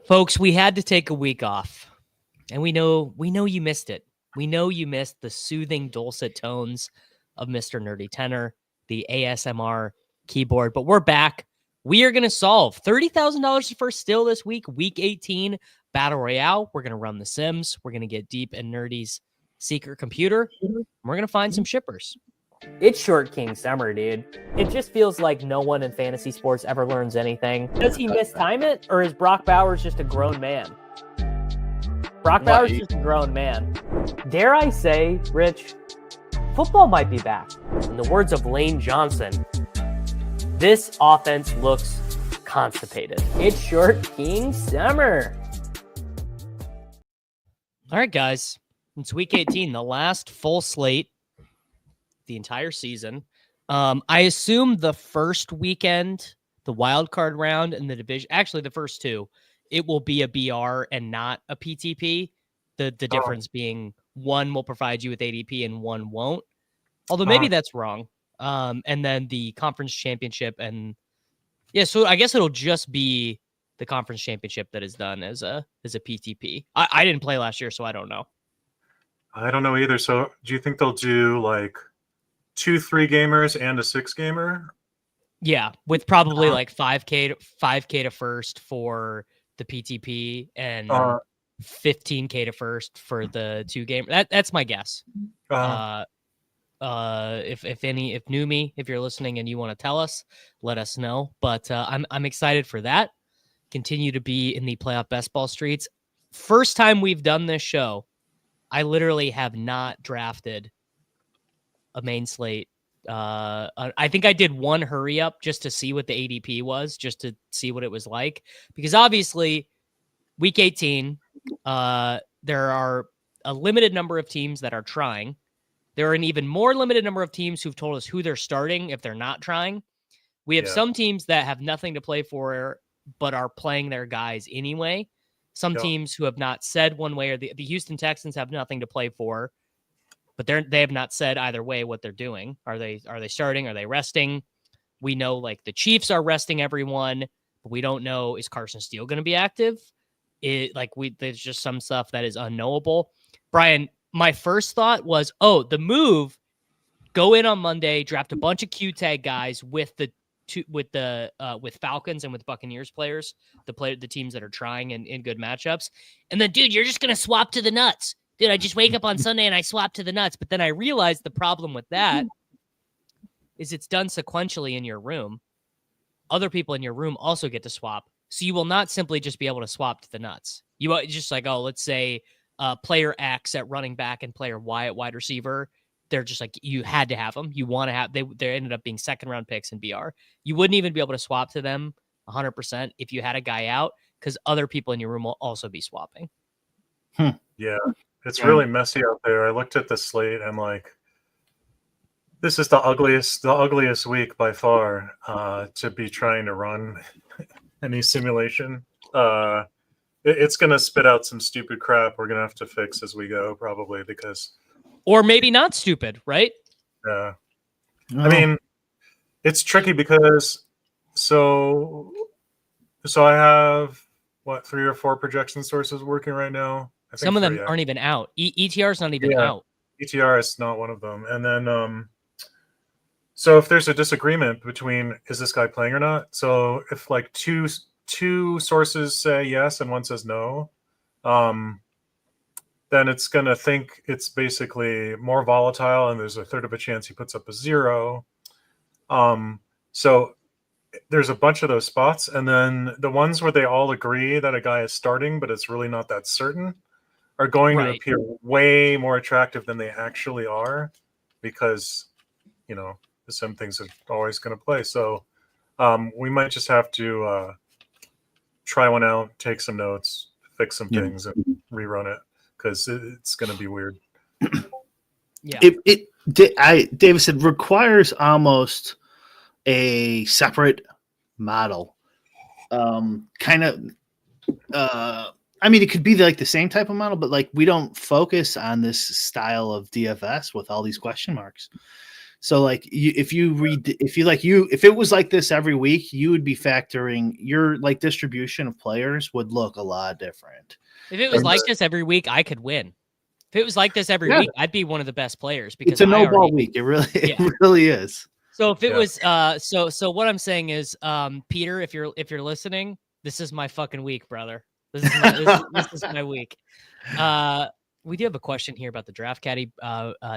Folks, we had to take a week off, and we know you missed it. We know you missed the soothing, dulcet tones of Mr. Nerdy Tenor, the ASMR keyboard, but we're back. We are going to solve $30,000 for still this week, week 18, Battle Royale. We're going to run the Sims. We're going to get deep in Nerdy's secret computer. And we're going to find some shippers. It's Short King Summer, dude. It just feels like no one in fantasy sports ever learns anything. Does he mistime it, or is Brock Bowers just a grown man? Brock Bowers is just a grown man. Dare I say, Rich, football might be back. In the words of Lane Johnson, this offense looks constipated. It's Short King Summer. All right, guys. It's week 18, the last full slate, the entire season. I assume the first weekend, the wild card round and the division, actually the first two, it will be a BR and not a PTP. The difference being one will provide you with ADP and one won't. Although maybe that's wrong. And then the conference championship so I guess it'll just be the conference championship that is done as a PTP. I didn't play last year, so I don't know. I don't know either. So do you think they'll do like 2 3-gamers and a 6-gamer? Yeah, with probably like 5K to first for the PTP and 15K to first for the 2-game. That's my guess. If Numi, if you're listening and you want to tell us, let us know. But I'm excited for that. Continue to be in the playoff best ball streets. First time we've done this show, I literally have not drafted a main slate. I think I did one hurry up just to see what the ADP was, just to see what it was like. Because obviously, week 18, there are a limited number of teams that are trying. There are an even more limited number of teams who've told us who they're starting if they're not trying. We have some teams that have nothing to play for, but are playing their guys anyway. Some teams who have not said one way or the Houston Texans have nothing to play for, but they have not said either way what they're doing. Are they starting? Are they resting? We know like the Chiefs are resting everyone, but we don't know, is Carson Steele going to be active? There's just some stuff that is unknowable. Brian, my first thought was, the move, go in on Monday, draft a bunch of Q-tag guys with Falcons and with Buccaneers players, the teams that are trying in good matchups. And then, dude, you're just going to swap to the nuts. Dude, I just wake up on Sunday and I swap to the nuts. But then I realized the problem with that is it's done sequentially in your room. Other people in your room also get to swap. So you will not simply just be able to swap to the nuts. You are just like, let's say player X at running back and player Y at wide receiver. They're just like, you had to have them. You want to have, they ended up being second round picks in BR. You wouldn't even be able to swap to them 100% if you had a guy out, because other people in your room will also be swapping. Yeah. It's really messy out there. I looked at the slate and like, this is the ugliest week by far to be trying to run any simulation. It's going to spit out some stupid crap we're going to have to fix as we go, probably, because... Or maybe not stupid, right? Yeah. I mean, it's tricky because... So I have, 3 or 4 projection sources working right now. I think some of them aren't even out. ETR is not even out. ETR is not one of them. And then, so if there's a disagreement between is this guy playing or not, so if like two sources say yes and one says no, then it's going to think it's basically more volatile, and there's a third of a chance he puts up a 0. So there's a bunch of those spots, and then the ones where they all agree that a guy is starting, but it's really not that certain, are going to appear way more attractive than they actually are, because, the sim things are always going to play. So we might just have to try one out, take some notes, fix some things, and rerun it, because it's going to be weird. Yeah. David said, requires almost a separate model. I mean, it could be like the same type of model, but like we don't focus on this style of DFS with all these question marks. So like if it was like this every week, you would be factoring your like distribution of players would look a lot different. If it was like this every week, I could win. If it was like this every Yeah. week, I'd be one of the best players because It's a I no ball already. week. It Yeah. really is. So if it Yeah. was so what I'm saying is, Peter, if you're listening, this is my fucking week, brother. This is my week. We do have a question here about the draft caddy.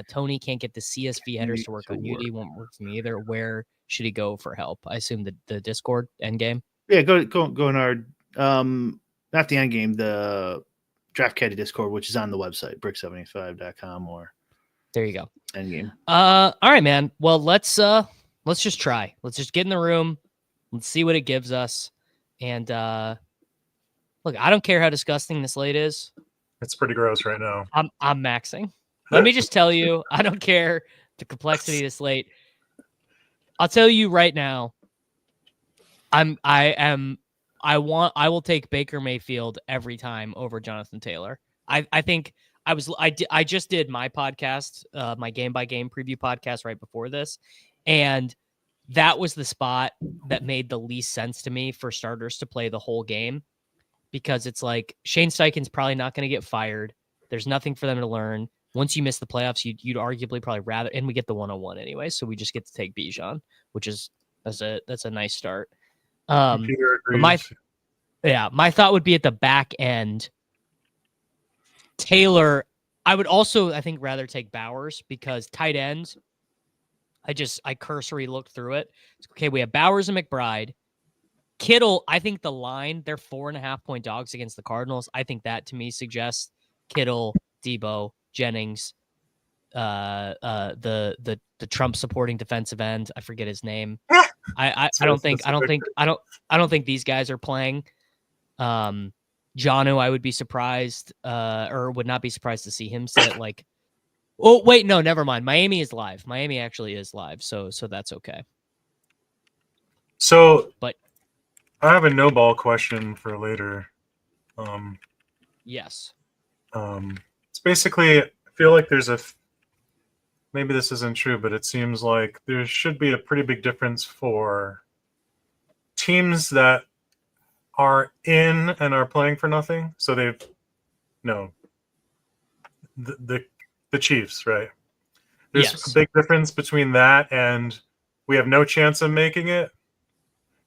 Tony can't get the CSV headers to work on UD. Won't work for me either. Where should he go for help? I assume the Discord endgame. Yeah, go in our not the endgame, the draft caddy Discord, which is on the website, brick75.com, or there you go. Endgame. All right, man. Well, let's just try. Let's just get in the room. Let's see what it gives us. And look, I don't care how disgusting this slate is. It's pretty gross right now. I'm maxing. Let me just tell you, I don't care the complexity of this slate. I'll tell you right now. I will take Baker Mayfield every time over Jonathan Taylor. I think I just did my podcast, my game by game preview podcast right before this, and that was the spot that made the least sense to me for starters to play the whole game, because it's like Shane Steichen's probably not going to get fired. There's nothing for them to learn. Once you miss the playoffs, you'd arguably probably rather, and we get the 101 anyway, so we just get to take Bijan, which is that's a nice start. But my thought would be at the back end. Taylor, I would also, I think, rather take Bowers, because tight ends, I cursory looked through it. Okay, we have Bowers and McBride. Kittle, I think the line, they're 4.5-point dogs against the Cardinals. I think that to me suggests Kittle, Debo, Jennings, the Trump supporting defensive end. I forget his name. I don't think these guys are playing. Jonnu, I would be surprised, or would not be surprised to see him sit like. Oh wait, no, never mind. Miami is live. Miami actually is live, so that's okay. So, but I have a no ball question for later. Yes. It's basically, I feel like there's maybe this isn't true, but it seems like there should be a pretty big difference for teams that are in and are playing for nothing. So the Chiefs, right? There's a big difference between that and we have no chance of making it.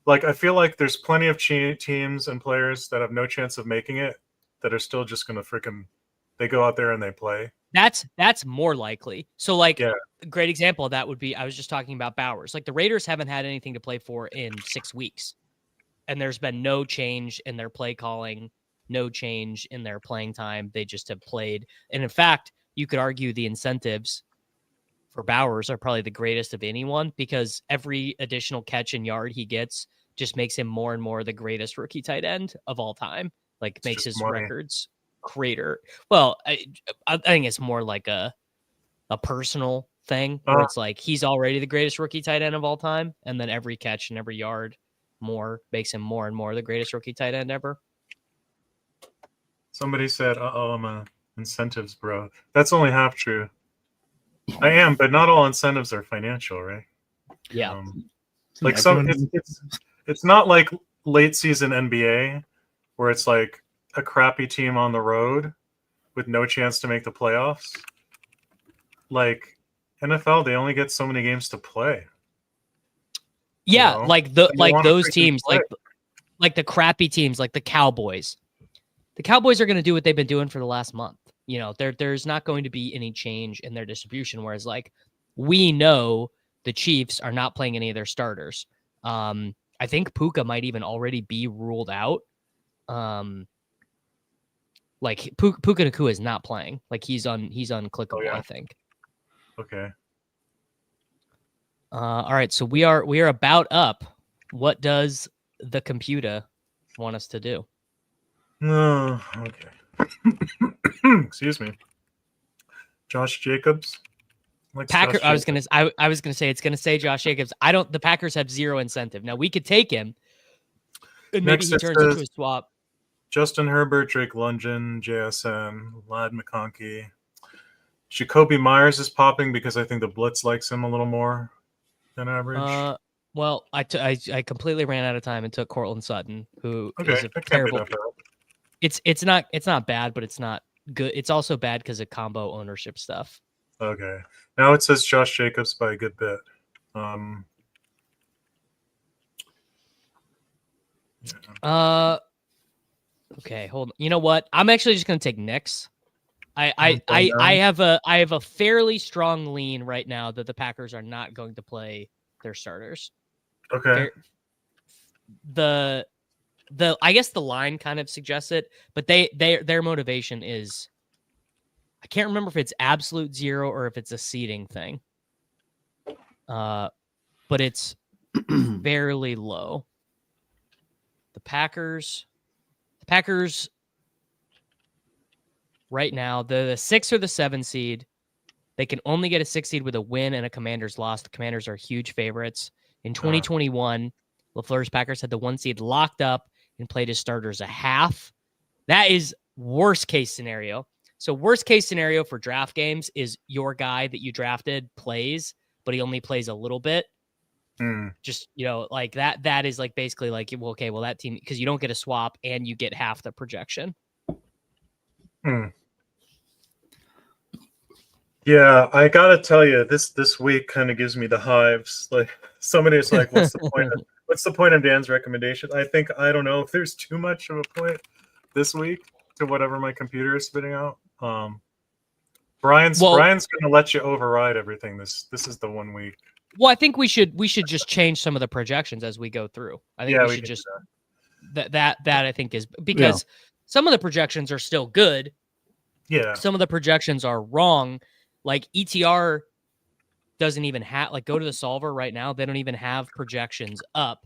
Like, I feel like there's plenty of teams and players that have no chance of making it that are still just going to they go out there and they play. That's more likely. So, like, a great example of that would be, I was just talking about Bowers. Like, the Raiders haven't had anything to play for in 6 weeks. And there's been no change in their play calling, no change in their playing time. They just have played. And in fact, you could argue the incentives for Bowers are probably the greatest of anyone, because every additional catch and yard he gets just makes him more and more the greatest rookie tight end of all time. Like, it's makes his records greater. Well, I think it's more like a personal thing where it's like he's already the greatest rookie tight end of all time, and then every catch and every yard more makes him more and more the greatest rookie tight end ever. Somebody said, I'm a incentives bro. That's only half true. I am, but not all incentives are financial, right? Yeah. Like it's not like late season NBA where it's like a crappy team on the road with no chance to make the playoffs. Like NFL, they only get so many games to play. Yeah, like those teams, like the crappy teams, like the Cowboys. The Cowboys are going to do what they've been doing for the last month. You know, there's not going to be any change in their distribution. Whereas, like, we know the Chiefs are not playing any of their starters. I think Puka might even already be ruled out. Like Puka Nacua is not playing. Like, he's unclickable, I think. Okay. All right, so we are about up. What does the computer want us to do? No, okay. Excuse me. Josh Jacobs. I was gonna say it's gonna say Josh Jacobs. The Packers have zero incentive. Now we could take him, and maybe he turns into a swap. Justin Herbert, Drake London, JSN, Lad McConkey, Jacoby Myers is popping because I think the blitz likes him a little more than average. Well, I completely ran out of time and took Cortland Sutton, who Okay, is a that can't be terrible. that bad. It's not bad, but it's not good. It's also bad because of combo ownership stuff. Okay. Now it says Josh Jacobs by a good bit. Yeah. Okay, hold on. You know what? I'm actually just gonna take Knicks. I have a fairly strong lean right now that the Packers are not going to play their starters. Okay. The I guess the line kind of suggests it, but their motivation is, I can't remember if it's absolute zero or if it's a seeding thing. But it's fairly low. The Packers right now, the 6 or the 7 seed. They can only get a 6 seed with a win and a Commanders loss. The Commanders are huge favorites. In 2021, LaFleur's Packers had the 1 seed locked up and played his starters a half. That is worst case scenario. So worst case scenario for draft games is your guy that you drafted plays, but he only plays a little bit. Just, like that is like basically like, well, okay, well that team, because you don't get a swap and you get half the projection. Yeah, I gotta tell you, this week kind of gives me the hives. Like somebody's like, "What's the point? What's the point of Dan's recommendation?" I don't know if there's too much of a point this week to whatever my computer is spitting out. Brian's gonna let you override everything. This is the 1 week. Well, I think we should just change some of the projections as we go through. I think we should just that I think is because some of the projections are still good. Yeah. Some of the projections are wrong. Like ETR doesn't even have, like, go to the solver right now. They don't even have projections up.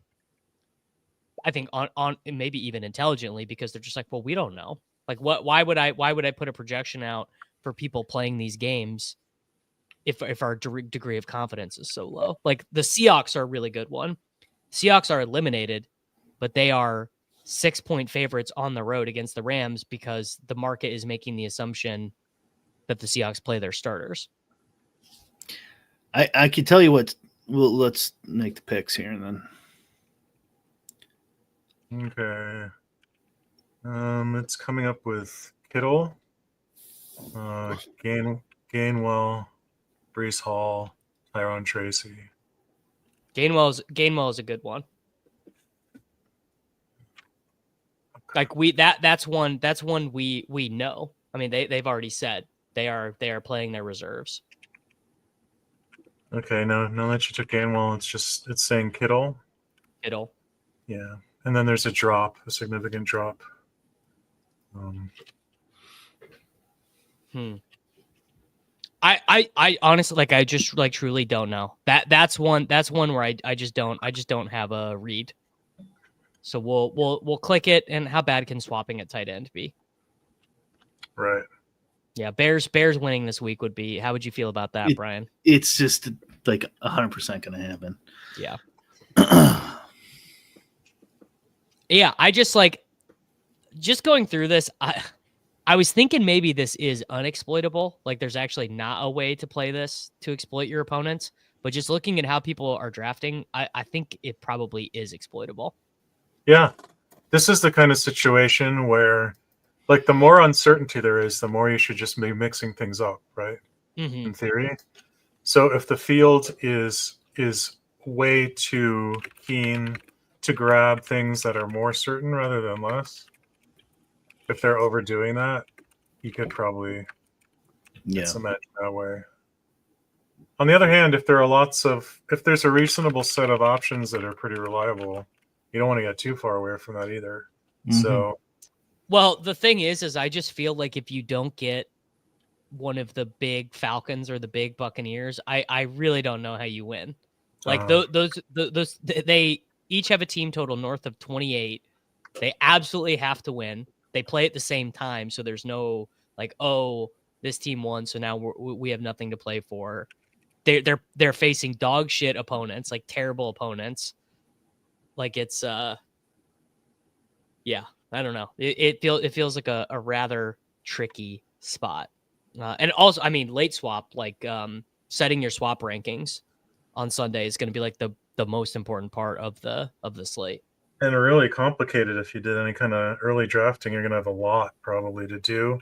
I think on maybe even intelligently, because they're just like, well, we don't know. Like why would I put a projection out for people playing these games if our degree of confidence is so low? Like the Seahawks are a really good one. Seahawks are eliminated, but they are 6-point favorites on the road against the Rams because the market is making the assumption that the Seahawks play their starters. I can tell you what. Well, let's make the picks here and then. Okay. It's coming up with Kittle, Gainwell, Breece Hall, Tyrone Tracy. Gainwell is a good one. Like that's one we know. I mean, they've already said they are playing their reserves. Okay, now that you took Gainwell, it's saying Kittle. Yeah, and then there's a significant drop. I honestly, like, I just like truly don't know. That's one where I just don't have a read. So we'll click it. And how bad can swapping at tight end be? Right. Yeah, Bears winning this week would be. How would you feel about that, Brian? It's just like 100% going to happen. Yeah. Yeah, I just going through this. I was thinking maybe this is unexploitable. Like there's actually not a way to play this to exploit your opponents. But just looking at how people are drafting, I think it probably is exploitable. Yeah, this is the kind of situation where, like, the more uncertainty there is, the more you should just be mixing things up, right? Mm-hmm. In theory. So if the field is way too keen to grab things that are more certain rather than less, if they're overdoing that, you could probably get some edge that way. On the other hand, if there's a reasonable set of options that are pretty reliable, you don't want to get too far away from that either. Mm-hmm. So, well, the thing is I just feel like if you don't get one of the big Falcons or the big Buccaneers, I really don't know how you win. Like those they each have a team total north of 28. They absolutely have to win. They play at the same time, so there's no like, oh, this team won, so now we have nothing to play for. They're facing dog shit opponents, like terrible opponents. Like it's yeah, I don't know. It feels like a rather tricky spot. And also, I mean, late swap, like setting your swap rankings on Sunday is going to be like the most important part of the slate. And really complicated if you did any kind of early drafting. You're going to have a lot probably to do.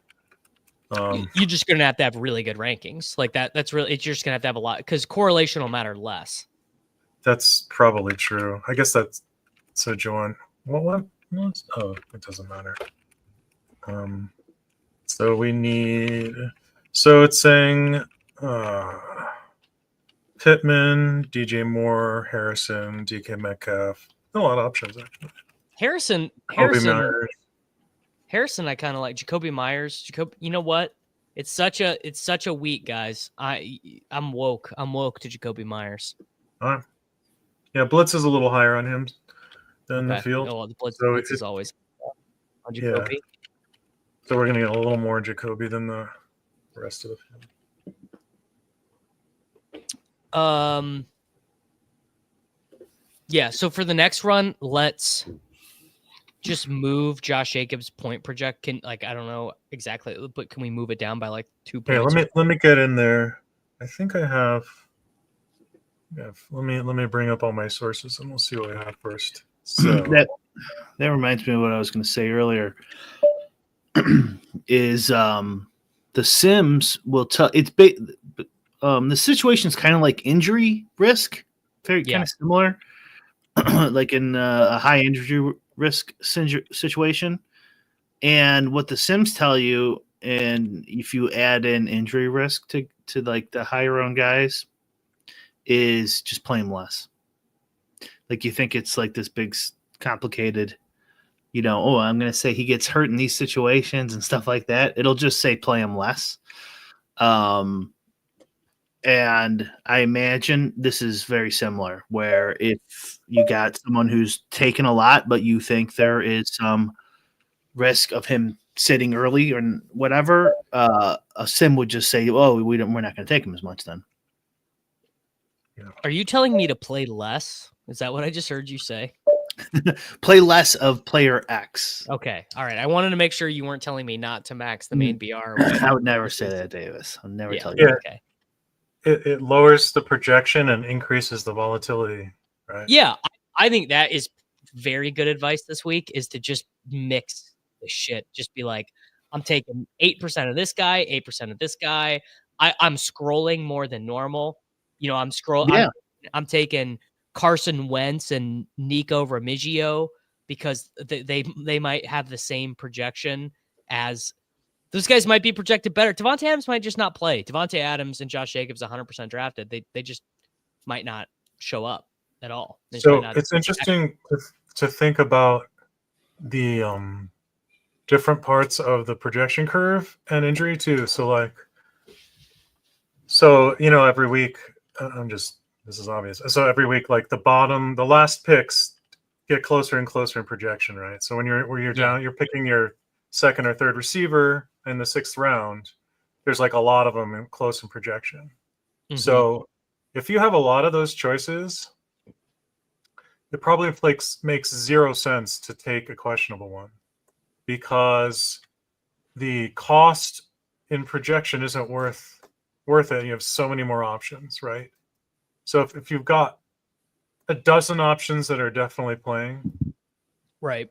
You're just going to have really good rankings like that. That's really, it's just going to have a lot because correlation will matter less. That's probably true. I guess that's so. Joan, what? Oh, it doesn't matter. So we need. So it's saying Pittman, DJ Moore, Harrison, DK Metcalf. A lot of options actually. Harrison. I kind of like Jacoby Myers. You know what? It's such a week, guys. I'm woke to Jacoby Myers. All right. Yeah, Blitz is a little higher on him than the field. Oh, the Blitz is always on Jacoby. Yeah. So we're gonna get a little more Jacoby than the rest of the field. Yeah, so for the next run, let's just move Josh Jacobs' point project. I don't know exactly, but can we move it down by like 2 points? Hey, let me get in there. I think I have. Yeah, let me bring up all my sources and we'll see what we have first. So that reminds me of what I was going to say earlier. Is the Sims will tell it's the situation is kind of like injury risk, very kind of similar, like in a high injury risk situation. And what the Sims tell you, and if you add in injury risk to like the higher owned guys, is just play him less. Like you think it's like this big complicated, I'm going to say he gets hurt in these situations and stuff like that. It'll just say play him less. And I imagine this is very similar, where if you got someone who's taken a lot, but you think there is some risk of him sitting early or whatever, a sim would just say, "Oh, we're not going to take him as much then." Yeah. Are you telling me to play less? Is that what I just heard you say? Play less of player X. Okay. All right. I wanted to make sure you weren't telling me not to max the main BR. I would never say that, Davis. I'll never tell you. Yeah. Okay. It lowers the projection and increases the volatility, right? Yeah. I think that is very good advice this week, is to just mix the shit. Just be like, I'm taking 8% of this guy, 8% of this guy. I'm scrolling more than normal. I'm scrolling. Yeah. I'm taking Carson Wentz and Nico Remigio because they might have the same projection as those guys might be projected better. Devontae Adams might just not play. Devontae Adams and Josh Jacobs 100% drafted. They just might not show up at all. So it's interesting to think about the different parts of the projection curve and injury too. So every week this is obvious. So every week, like the last picks get closer and closer in projection, right? So when you're down, you're picking your second or third receiver in the 6th round. There's like a lot of them close in projection. Mm-hmm. So if you have a lot of those choices, it probably makes zero sense to take a questionable one because the cost in projection isn't worth it. You have so many more options, right? So if you've got a dozen options that are definitely playing, right,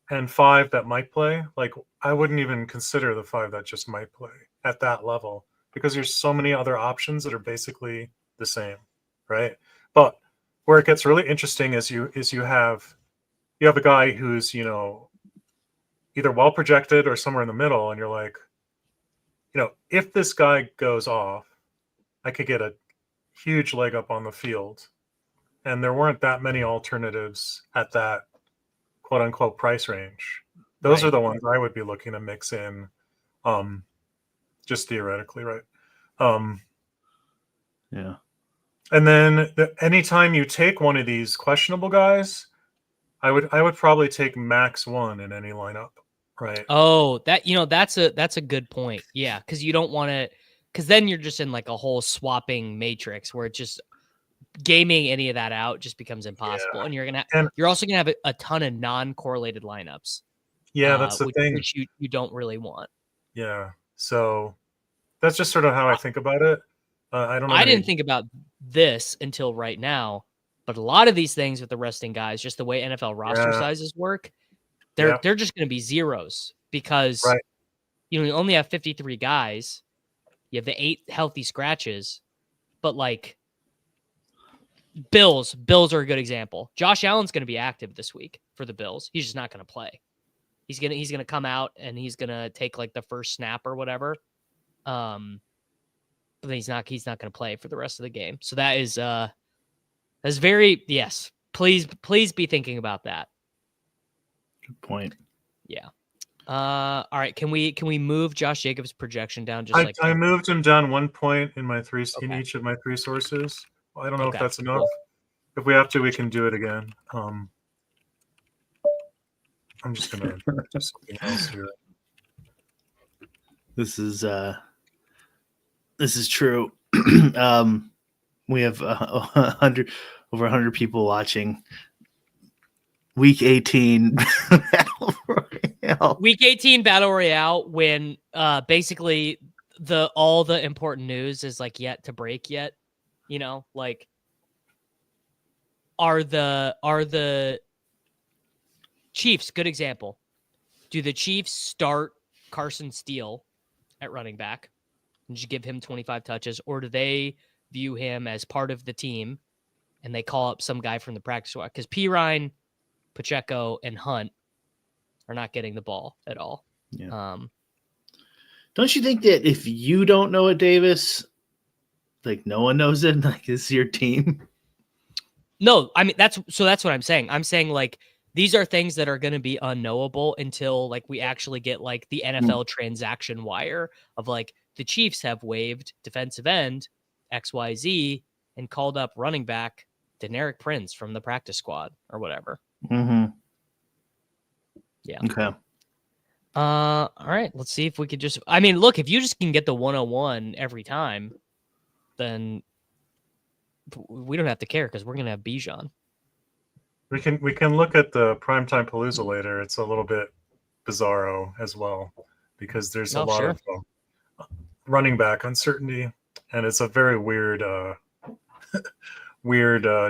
and 5 that might play, like I wouldn't even consider the 5 that just might play at that level because there's so many other options that are basically the same, right? But where it gets really interesting is you have a guy who's either well projected or somewhere in the middle, and you're like, if this guy goes off, I could get a huge leg up on the field. And there weren't that many alternatives at that quote unquote price range. Those are the ones I would be looking to mix in, just theoretically, right? Yeah. And then anytime you take one of these questionable guys, I would probably take max 1 in any lineup, right? Oh, that's a good point. Yeah, because you don't want to, because then you're just in like a whole swapping matrix where it's just gaming any of that out just becomes impossible, and you're also gonna have a ton of non-correlated lineups. Yeah, that's the thing, which you don't really want. Yeah, so that's just sort of how I think about it. I don't know. I didn't think about this until right now, but a lot of these things with the resting guys, just the way NFL roster sizes work, they're just going to be zeros because you only have 53 guys. You have the 8 healthy scratches, but like Bills are a good example. Josh Allen's going to be active this week for the Bills. He's just not going to play. He's gonna come out and he's gonna take like the first snap or whatever. But he's not going to play for the rest of the game. So that's very, yes, please be thinking about that. Good point. Yeah. All right. Can we move Josh Jacobs' projection down? I moved him down 1 point in my in each of my 3 sources. Well, I don't know if that's enough. Cool. If we have to, we can do it again. I'm just gonna do something else here. This is true. We have over 100 people watching. Week 18 Battle Royale. Week 18 Battle Royale, when basically all the important news is like yet to break yet. Like are the Chiefs, good example. Do the Chiefs start Carson Steele at running back and just give him 25 touches, or do they view him as part of the team and they call up some guy from the practice squad? Because Pirine, Pacheco, and Hunt are not getting the ball at all. Yeah. Don't you think that if you don't know it, Davis, like no one knows it, like it's your team? No, I mean that's what I'm saying. I'm saying like these are things that are going to be unknowable until like we actually get like the NFL transaction wire of like the Chiefs have waived defensive end XYZ and called up running back Deneric Prince from the practice squad or whatever. Mm-hmm. Yeah. Okay. All right. Let's see if we could look, if you just can get the 101 every time, then we don't have to care because we're going to have Bijan. We can look at the primetime Palooza later. It's a little bit bizarro as well because there's a lot of running back uncertainty, and it's a very weird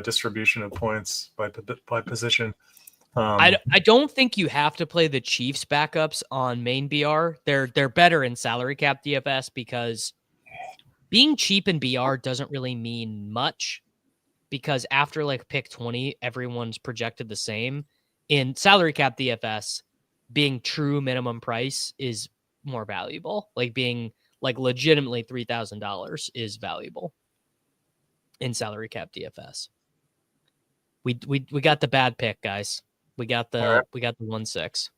distribution of points by position. I don't think you have to play the Chiefs backups on main BR. They're better in salary cap DFS because being cheap in BR doesn't really mean much. Because after like pick 20, everyone's projected the same. In salary cap DFS, being true minimum price is more valuable. Like being like legitimately $3,000 is valuable in salary cap DFS. We got the bad pick, guys. We got the 1-6.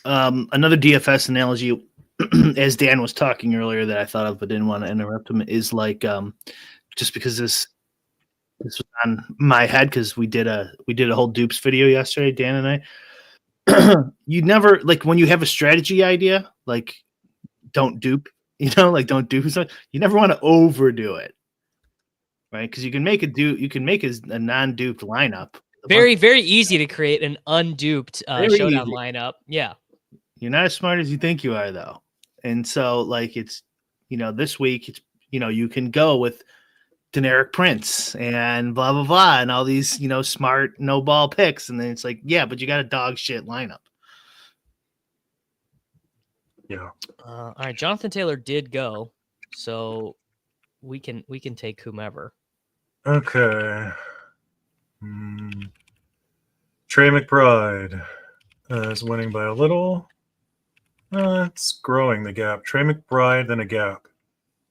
Another DFS analogy, as Dan was talking earlier, that I thought of but didn't want to interrupt him, is like just because this was on my head because we did a whole dupes video yesterday, Dan and I. You never, like when you have a strategy idea, like don't dupe, like don't dupe something. You never want to overdo it, right? Because you can make a non-duped lineup. Very, very easy to create an unduped showdown lineup. Yeah. You're not as smart as you think you are, though. And so, like, it's, this week, it's, you can go with Deneric Prince and blah, blah, blah, and all these, smart no ball picks. And then it's like, yeah, but you got a dog shit lineup. Yeah. All right. Jonathan Taylor did go. So we can take whomever. Okay. Trey McBride is winning by a little. It's growing the gap. Trey McBride, then a gap.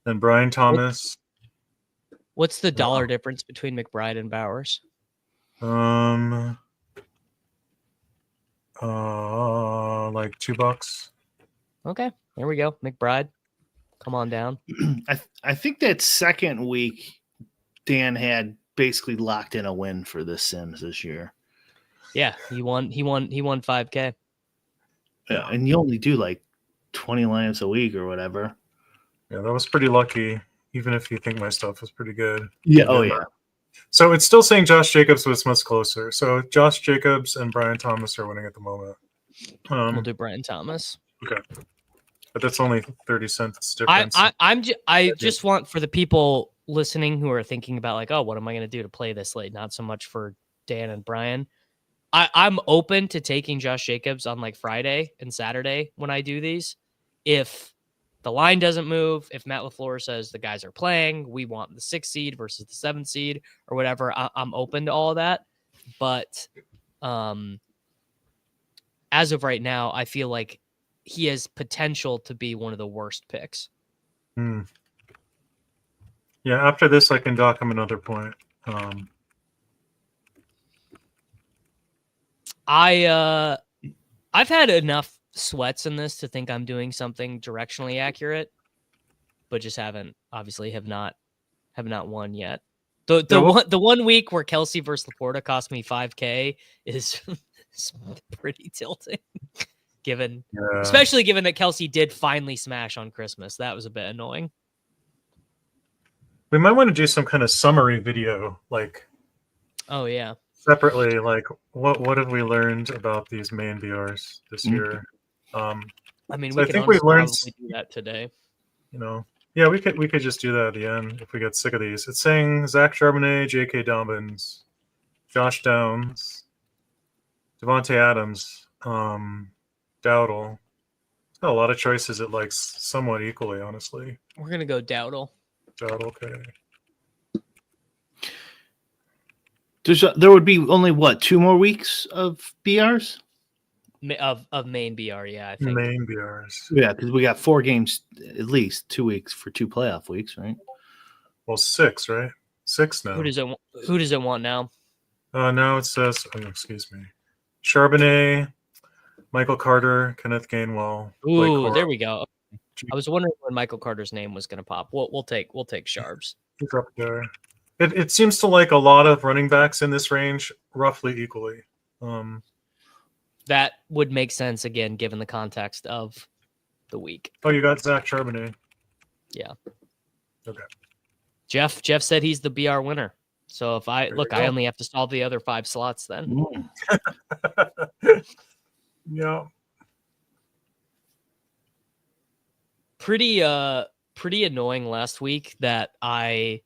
Then Brian Thomas. What's the dollar difference between McBride and Bowers? Like $2. Okay, there we go. McBride, come on down. I think that second week, Dan had basically locked in a win for the Sims this year. Yeah, he won 5K. Yeah, and you only do like 20 lineups a week or whatever. Yeah, that was pretty lucky, even if you think my stuff was pretty good. Yeah, oh yeah. So it's still saying Josh Jacobs, but it's much closer. So Josh Jacobs and Brian Thomas are winning at the moment. We'll do Brian Thomas. Okay. but that's only 30 cents difference. I just want for the people listening who are thinking about like, oh, what am I going to do to play this late? Not so much for Dan and Brian. I'm open to taking Josh Jacobs on like Friday and Saturday when I do these. If the line doesn't move, if Matt LaFleur says the guys are playing, we want the 6th seed versus the 7th seed or whatever, I'm open to all of that. But as of right now, I feel like he has potential to be one of the worst picks. Yeah, after this, I can dock him another point. I've had enough sweats in this to think I'm doing something directionally accurate, but just have not won yet. The 1 week where Kelsey versus Laporta cost me $5K is pretty tilting. Especially given that Kelsey did finally smash on Christmas. That was a bit annoying. We might want to do some kind of summary video, like separately, like what have we learned about these main BRs this year? I mean, so we I think we've learned do that today. Yeah, we could just do that at the end if we get sick of these. It's saying Zach Charbonnet, J.K. Dobbins, Josh Downs, Devontae Adams, Dowdle. It's got a lot of choices that like somewhat equally, honestly. We're gonna go Dowdle. Okay. There would be only 2 more weeks of BRs of main BR, yeah. I think main BRs, yeah, because we got 4 games, at least 2 weeks for 2 playoff weeks, right? Well, 6, right? 6 now. Who does it want now? Now it says, excuse me, Charbonnet, Michael Carter, Kenneth Gainwell. Ooh, there we go. I was wondering when Michael Carter's name was going to pop. We'll take Sharps. He's up there. It seems to like a lot of running backs in this range roughly equally. That would make sense again, given the context of the week. Oh, you got Zach Charbonnet. Yeah. Okay. Jeff said he's the BR winner. So if I only have to solve the other 5 slots then. Yeah. Pretty annoying last week that I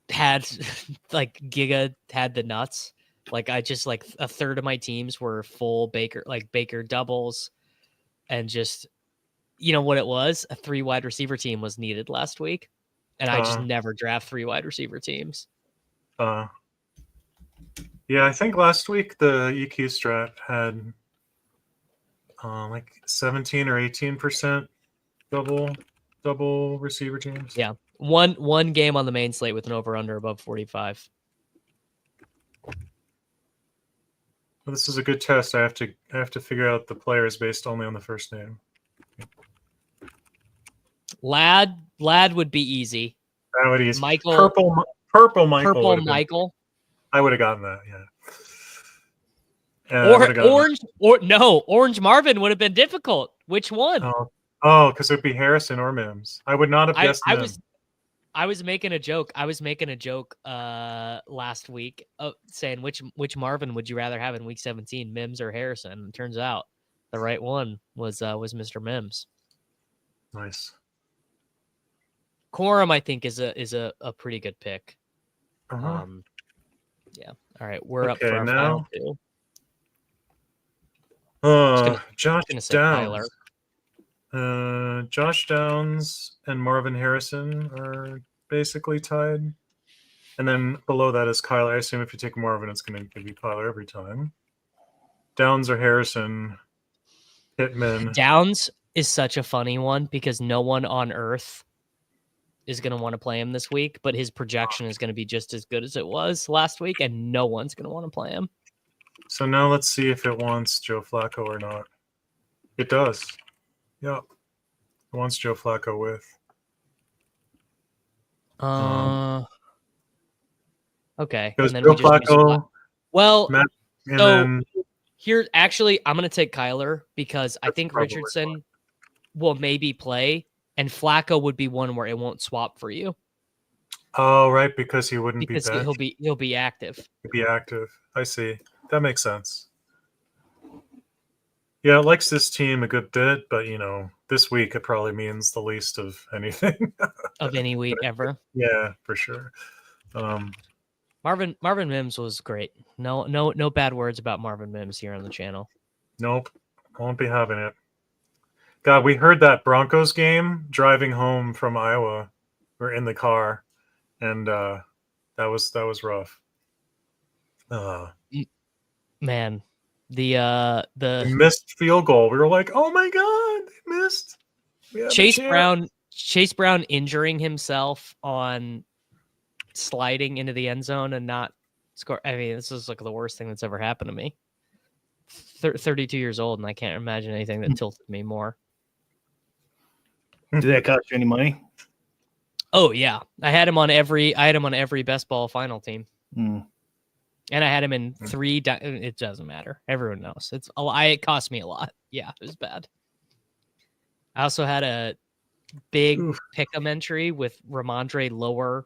had like Giga had the nuts. Like I just like a third of my teams were full Baker doubles, and just what it was, a 3 wide receiver team was needed last week, and I just never draft 3 wide receiver teams. Yeah, I think last week the EQ strat had like 17 or 18% double receiver teams. Yeah, one game on the main slate with an over under above 45. Well, this is a good test. I have to figure out the players based only on the first name. Lad would be easy. That would be easy. Michael, purple Michael. I would have gotten that. Yeah. Orange Marvin would have been difficult. Which one? Because it'd be Harrison or Mims. I would not have guessed Mims. I was making a joke. Last week saying which Marvin would you rather have in week 17, Mims or Harrison? And it turns out the right one was Mr. Mims. Nice. Corum, I think, is a pretty good pick. Uh-huh. Yeah. All right, we're up for our final 2. Josh Downs. Josh Downs and Marvin Harrison are basically tied. And then below that is Kyler. I assume if you take Marvin, it's going to give you Kyler every time. Downs or Harrison, Pittman. Downs is such a funny one because no one on earth is going to want to play him this week, but his projection is going to be just as good as it was last week, and no one's going to want to play him. So now let's see if it wants Joe Flacco or not. It does. Yeah. It wants Joe Flacco with. Okay. And then Joe Flacco. Well, Matt, here, actually, I'm going to take Kyler because I think Richardson will maybe play, and Flacco would be one where it won't swap for you. Oh, right, because he wouldn't because be back. He'll be active. He'd be active. I see. That makes sense. Yeah, it likes this team a good bit, but this week it probably means the least of anything. Of any week ever. Yeah, for sure. Marvin Mims was great. No bad words about Marvin Mims here on the channel. Nope, won't be having it. God, we heard that Broncos game driving home from Iowa. We're in the car, and that was rough. Man, the missed field goal. We were like, "Oh my god, they missed!" Chase Brown injuring himself on sliding into the end zone and not score. I mean, this is like the worst thing that's ever happened to me. 32 years old, and I can't imagine anything that tilted me more. Did that cost you any money? Oh yeah, I had him on every best ball final team, and I had him in 3. It doesn't matter. Everyone knows it cost me a lot. Yeah, it was bad. I also had a big pick'em entry with Ramondre lower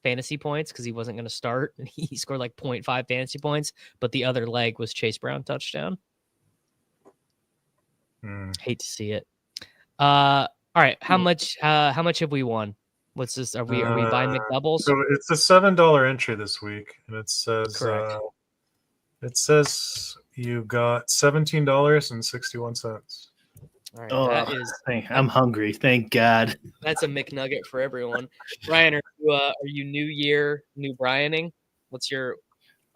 fantasy points because he wasn't going to start, and he scored like 0.5 fantasy points, but the other leg was Chase Brown touchdown. Hate to see it. All right, how much have we won? What's this? Are we buying McDoubles? So it's a $7 entry this week, and it says correct. It says you got $17.61. All right, I'm hungry. Thank God. That's a McNugget for everyone. Brian, are you New Year, new Brianing?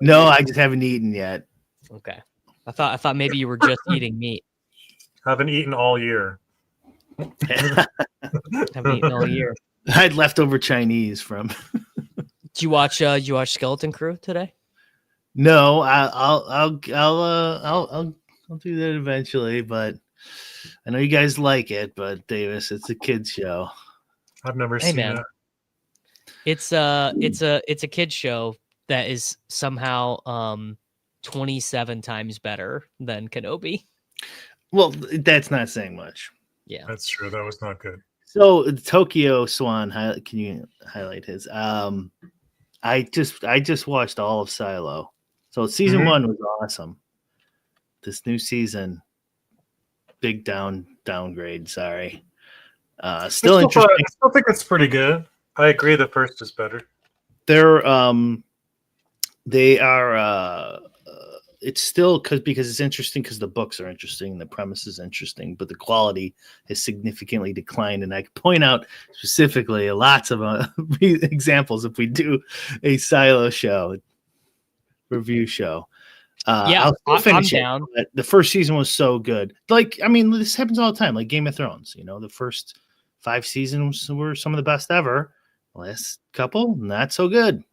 No, I just haven't eaten yet. Okay, I thought maybe you were just eating meat. Haven't eaten all year. Haven't eaten all year. I had leftover Chinese from. Did you watch Skeleton Crew today? No, I'll do that eventually, but I know you guys like it. But Davis, it's a kids show. I've never seen it. It's a kids show that is somehow 27 times better than Kenobi. Well, that's not saying much. Yeah, that's true. That was not good. So Tokyo Swan, can you highlight his? I just watched all of Silo. So season 1 was awesome. This new season, big downgrade. Sorry. Still interesting. I still think it's pretty good. I agree. The first is better. They are. It's still because it's interesting because the books are interesting, the premise is interesting, but the quality has significantly declined. And I can point out specifically lots of examples if we do a Silo show review show. Yeah, I'll finish I'm down. But the first season was so good. Like, I mean, this happens all the time. Like Game of Thrones, the first 5 seasons were some of the best ever. The last couple, not so good.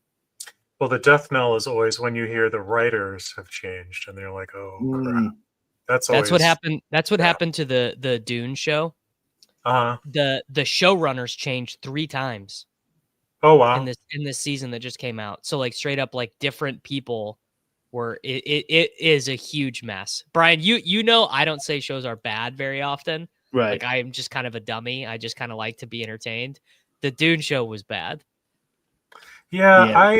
Well, the death knell is always when you hear the writers have changed and they're like, "Oh, crap." That's what happened. That's what happened to the Dune show. The showrunners changed 3 times. Oh wow! In this season that just came out, so like straight up like different people were. It is a huge mess. Brian, I don't say shows are bad very often. Right. Like I am just kind of a dummy. I just kind of like to be entertained. The Dune show was bad. Yeah.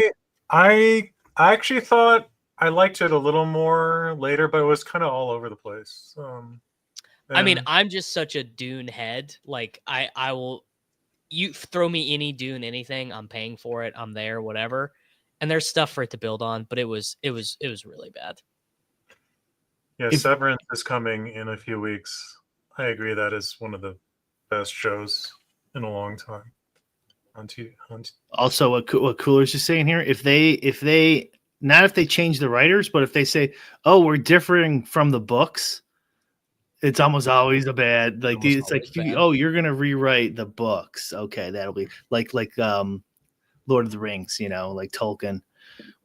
I actually thought I liked it a little more later, but it was kind of all over the place. I mean, I'm just such a Dune head. Like I will, you throw me any Dune, anything, I'm paying for it. I'm there, whatever. And there's stuff for it to build on, but it was really bad. Yeah, Severance is coming in a few weeks. I agree that is one of the best shows in a long time. Also, what Cooler's just saying here, if they not if they change the writers, but if they say, "Oh, we're differing from the books," it's almost always a bad. Like it's like, you're gonna rewrite the books. Okay, that'll be like Lord of the Rings, like Tolkien.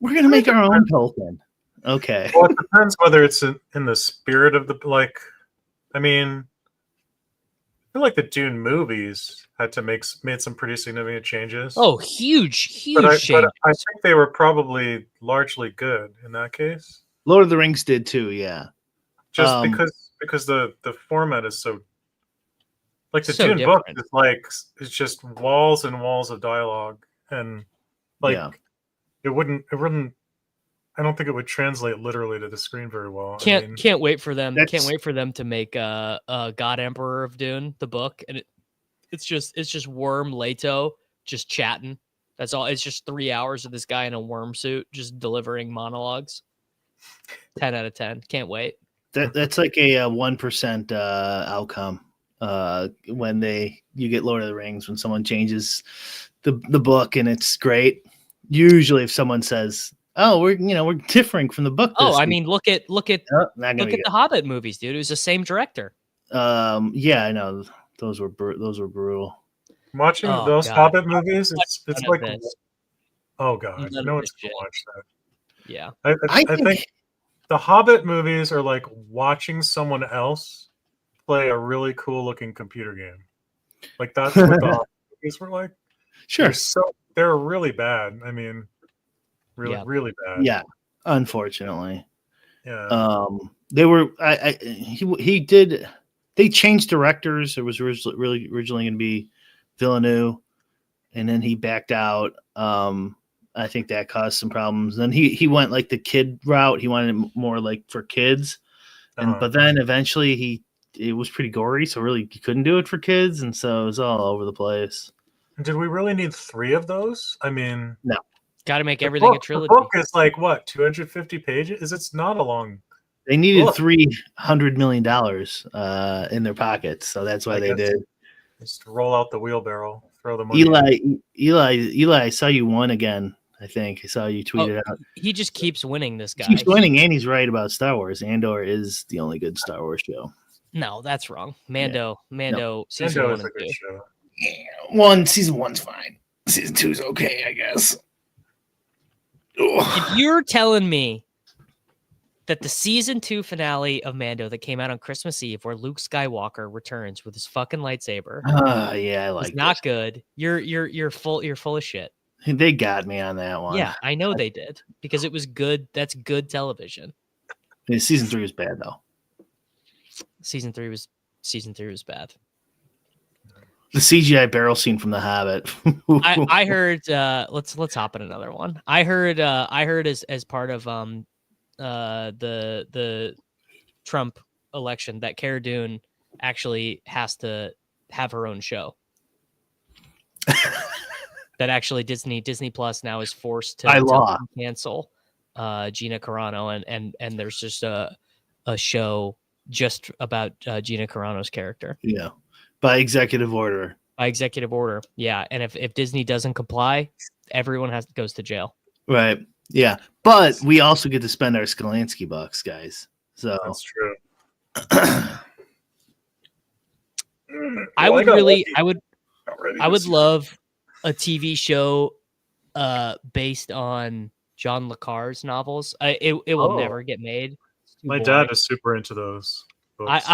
We're gonna make our own Tolkien. Okay. Well, it depends whether it's in the spirit of the I mean, I feel like the Dune movies had to made some pretty significant changes. Oh, huge changes. But I think they were probably largely good in that case. Lord of the Rings did too, yeah. Just because the format is so like the so Dune different. book is it's just walls and walls of dialogue, and it wouldn't. I don't think it would translate literally to the screen very well. Can't wait for them. That's- Can't wait for them to make God Emperor of Dune the book, and it's just Worm Leto just chatting. That's all. It's just 3 hours of this guy in a worm suit just delivering monologues. 10 out of 10. Can't wait. That's like a 1% outcome when you get Lord of the Rings, when someone changes the book and it's great. Usually, If someone says, "Oh, we're differing from the book," I mean, look at not gonna look be at the Hobbit movies, dude. It was the same director. Yeah, I know those were brutal. Watching Oh, those God. Hobbit movies, it's None of like, this. oh god, None no of one's this gonna shit. watch that. Yeah. I think the Hobbit movies are like watching someone else play a really cool looking computer game. Like that's what the Hobbit movies were like. Sure. They're really bad. I mean, really, Yeah. really bad. Yeah, unfortunately. Yeah. They were. He did. They changed directors. It was originally going to be Villeneuve, and then he backed out. I think that caused some problems. Then he went like the kid route. He wanted it more like for kids, but then eventually it was pretty gory, so really you couldn't do it for kids, and so it was all over the place. Did we really need 3 of those? I mean, No. Got to make everything a trilogy. The book is like what, 250 pages? It's not a long. They needed book. $300 million in their pockets, so that's why they did. Just roll out the wheelbarrow, throw the money. Eli, I saw you won again. I think I saw you tweeted out. He just keeps winning, this guy. He keeps winning, and he's right about Star Wars. Andor is the only good Star Wars show. No, that's wrong. Mando, season Mando 1 is a and good 2. show. Yeah, season 1's fine. Season 2's okay, I guess. If you're telling me that the season 2 finale of Mando that came out on Christmas Eve, where Luke Skywalker returns with his fucking lightsaber, yeah, I like. It's not good. You're full of shit. They got me on that one. Yeah, I know they did because it was good. That's good television. Yeah, season 3 was bad though. Season 3 was bad. The CGI barrel scene from The Hobbit. I heard. Let's hop in another one. I heard as part of the Trump election that Cara Dune actually has to have her own show. That actually Disney Plus now is forced to cancel Gina Carano, and there's just a show just about Gina Carano's character. Yeah, by executive order. Yeah, and if Disney doesn't comply, everyone goes to jail. Right. Yeah, but we also get to spend our Skalansky bucks, guys. So that's true. I would love a TV show based on John le Carre's novels. It will never get made. My dad is super into those books.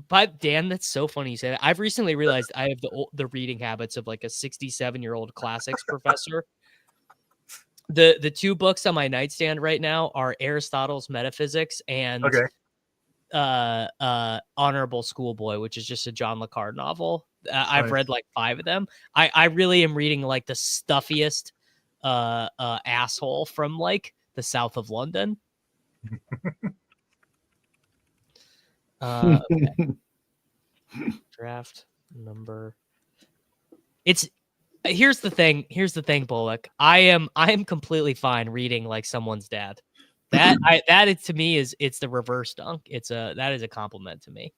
But Dan, that's so funny you say that. I've recently realized I have the reading habits of like a 67-year-old classics professor. The 2 books on my nightstand right now are Aristotle's Metaphysics and Honorable Schoolboy, which is just a John le Carre novel. I've read like 5 of them. I really am reading like the stuffiest asshole from like the south of London. Okay. Draft number. Here's the thing, Bullock. I am completely fine reading like someone's dad. That to me it's the reverse dunk. That is a compliment to me.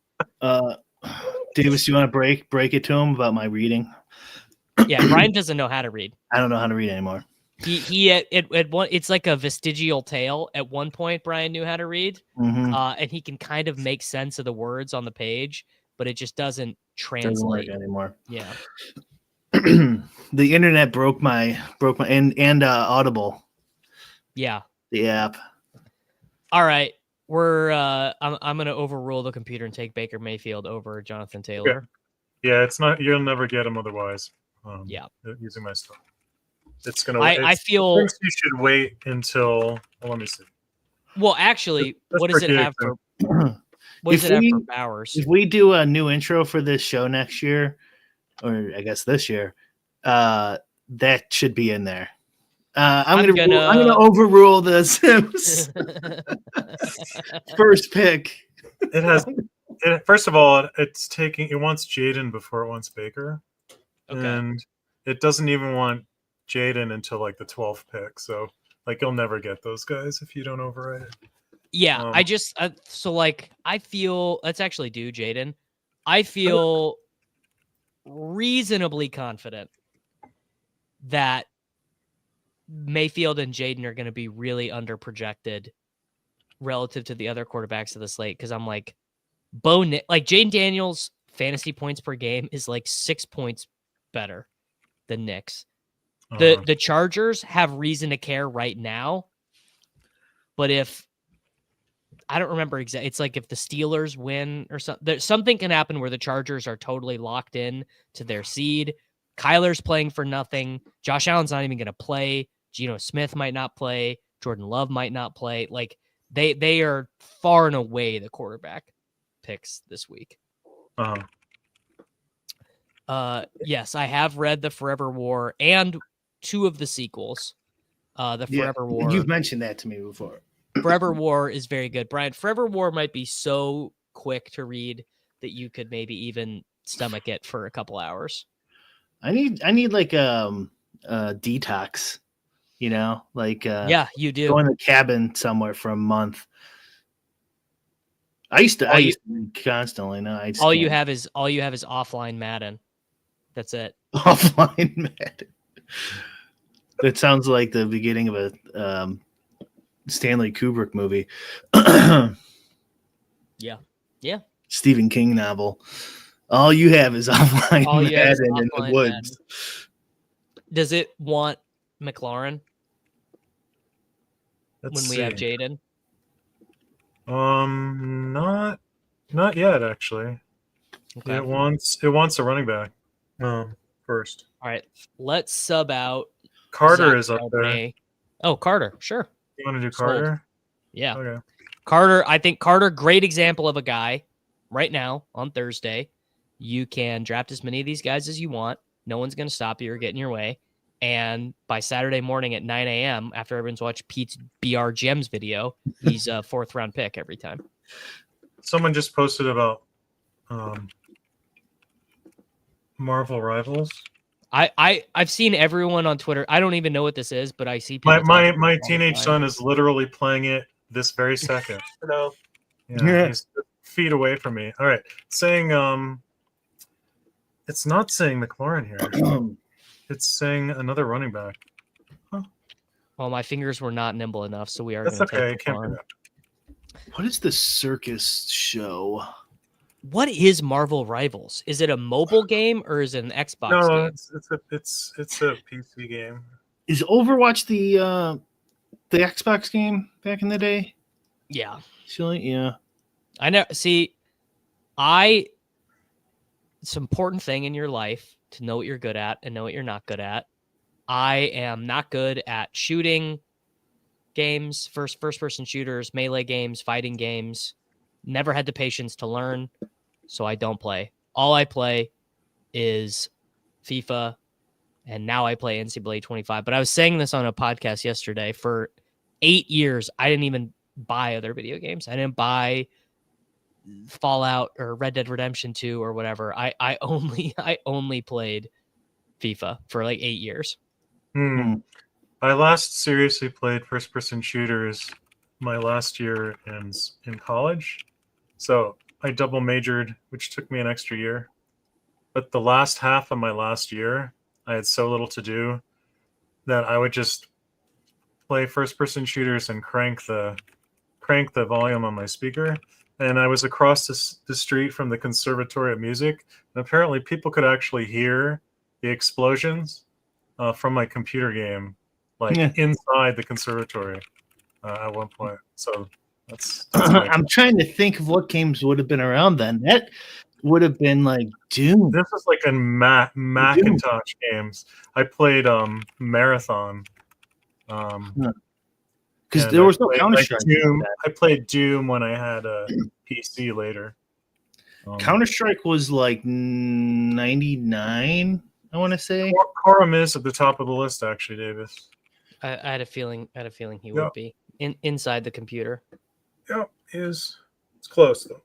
Davis, you want to break it to him about my reading? Yeah, Brian doesn't know how to read. I don't know how to read anymore. It's like a vestigial tale. At one point, Brian knew how to read, and he can kind of make sense of the words on the page, but it just doesn't translate anymore. Yeah. The internet broke my and Audible. Yeah. The app. All right. I'm gonna overrule the computer and take Baker Mayfield over Jonathan Taylor. Yeah, it's not. You'll never get him otherwise. Using my stuff, it's gonna. I feel you should wait until. Well, let me see. Well, actually, what does it have for? What does it have for Bowers? If we do a new intro for this show next year, or I guess this year, that should be in there. I'm gonna overrule the Sims. First pick. It has. First of all, it wants Jaden before it wants Baker, and it doesn't even want Jaden until like the 12th pick. So like you'll never get those guys if you don't override it. Yeah, I feel let's actually do Jaden. I feel reasonably confident that Mayfield and Jaden are going to be really underprojected relative to the other quarterbacks of the slate. Cause I'm like, Jaden Daniels fantasy points per game is like 6 points better than Nick's. The Chargers have reason to care right now, but if I don't remember exactly, it's like if the Steelers win or something can happen where the Chargers are totally locked in to their seed. Kyler's playing for nothing. Josh Allen's not even going to play. Geno Smith might not play. Jordan Love might not play. Like they are far and away the quarterback picks this week. Yes, I have read the Forever War and 2 of the sequels. The Forever War. You've mentioned that to me before. Forever War is very good. Brian, Forever War might be so quick to read that you could maybe even stomach it for a couple hours. I need like a detox, yeah, you do. Go in a cabin somewhere for a month. I used to read constantly. No, all you have is offline Madden. That's it. Offline Madden. That sounds like the beginning of a Stanley Kubrick movie. Yeah. Stephen King novel. All you have is offline Madden in the woods. Madden. Does it want McLaurin when we have Jaden? Not yet actually. Okay. It wants a running back first. All right, let's sub out. Carter Zach is up there. Oh, Carter, sure. You want to do Carter? Sold. Yeah. Okay. Carter, I think Carter, great example of a guy right now on Thursday. You can draft as many of these guys as you want. No one's going to stop you or get in your way. And by Saturday morning at 9 a.m., after everyone's watched Pete's BR Gems video, he's a 4th round pick every time. Someone just posted about Marvel Rivals. I've seen everyone on Twitter. I don't even know what this is, but I see people. My teenage son is literally playing it this very second. He's feet away from me. All right, saying it's not saying McLaurin here. It's saying another running back. Huh. Well, my fingers were not nimble enough, so we are. That's okay. Can't do that. What is the circus show? What is Marvel Rivals? Is it a mobile game or is it an Xbox game? No, it's a PC game. Is Overwatch the Xbox game back in the day? Yeah. Yeah. I know. See, it's an important thing in your life to know what you're good at and know what you're not good at. I am not good at shooting games, first person shooters, melee games, fighting games. Never had the patience to learn, so I don't play. All I play is FIFA, and now I play NCAA 25. But I was saying this on a podcast yesterday. For 8 years, I didn't even buy other video games. I didn't buy Fallout or Red Dead Redemption 2 or whatever. I only played FIFA for like 8 years. I last seriously played first-person shooters my last year in college. So I double majored, which took me an extra year. But the last half of my last year, I had so little to do that I would just play first-person shooters and crank the volume on my speaker. And I was across the street from the Conservatory of Music, and apparently people could actually hear the explosions from my computer game, inside the conservatory at one point. So that's I'm trying to think of what games would have been around then. That would have been like Doom. This was like in Macintosh games. I played Marathon. Because there was no Counter-Strike. I played Doom when I had a PC later. Counter-Strike was like 99, I want to say. Quorum is at the top of the list, actually, Davis. I had a feeling. He Yeah. would be inside the computer. Yeah, it's close though.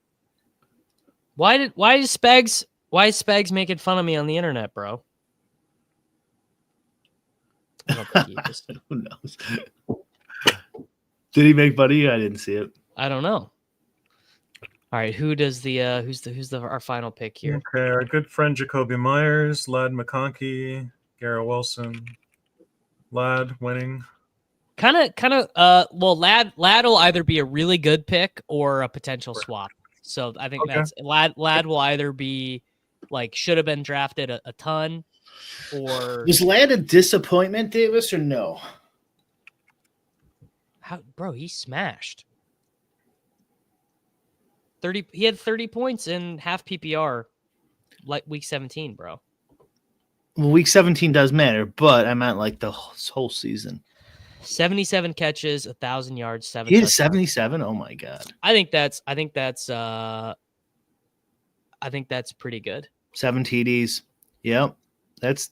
Why is Spags making fun of me on the internet, bro? I don't think he is. Who knows? Did he make fun of you? I didn't see it. I don't know. All right, who's our final pick here? Okay, our good friend Jacoby Myers, Lad McConkey, Garrett Wilson. Lad winning. Kind of. Well, Lad will either be a really good pick or a potential swap. So I think that's Lad will either be like should have been drafted a ton, or was Lad a disappointment, Davis, or no? Bro, he smashed. He had 30 points in half PPR, like week 17, bro. Well, week 17 does matter, but I meant like the whole season. 77 catches, 1,000 yards, 7. He had 77. Oh my god! I think that's pretty good. 7 TDs. Yep, that's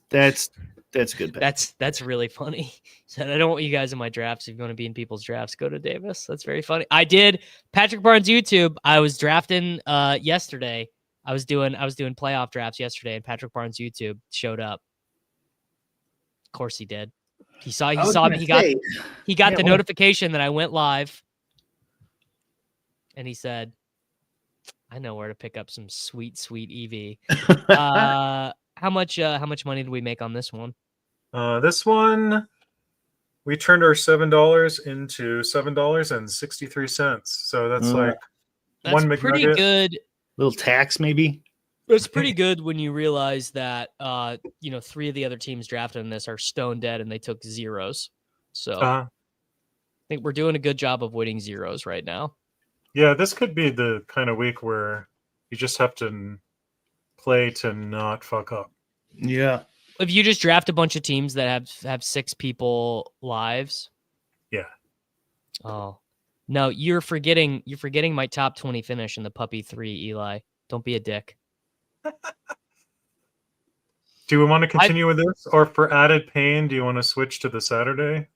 good. That's really funny. So I don't want you guys in my drafts. If you want to be in people's drafts, go to Davis. That's very funny. I did Patrick Barnes YouTube. I was drafting yesterday. I was doing playoff drafts yesterday, and Patrick Barnes YouTube showed up. Of course he did. He saw me. He got the notification that I went live, and he said, "I know where to pick up some sweet EV." How much money did we make on this one? This one, we turned our $7 into $7.63. So that's like that's one McNugget. Pretty good. Little tax, maybe. It's pretty good when you realize that 3 of the other teams drafted in this are stone dead and they took zeros. So I think we're doing a good job of winning zeros right now. Yeah, this could be the kind of week where you just have to play to not fuck up. Yeah. If you just draft a bunch of teams that have 6 people lives. Yeah. Oh. No, you're forgetting my top 20 finish in the Puppy 3, Eli. Don't be a dick. Do we want to continue with this, or for added pain, do you want to switch to the Saturday?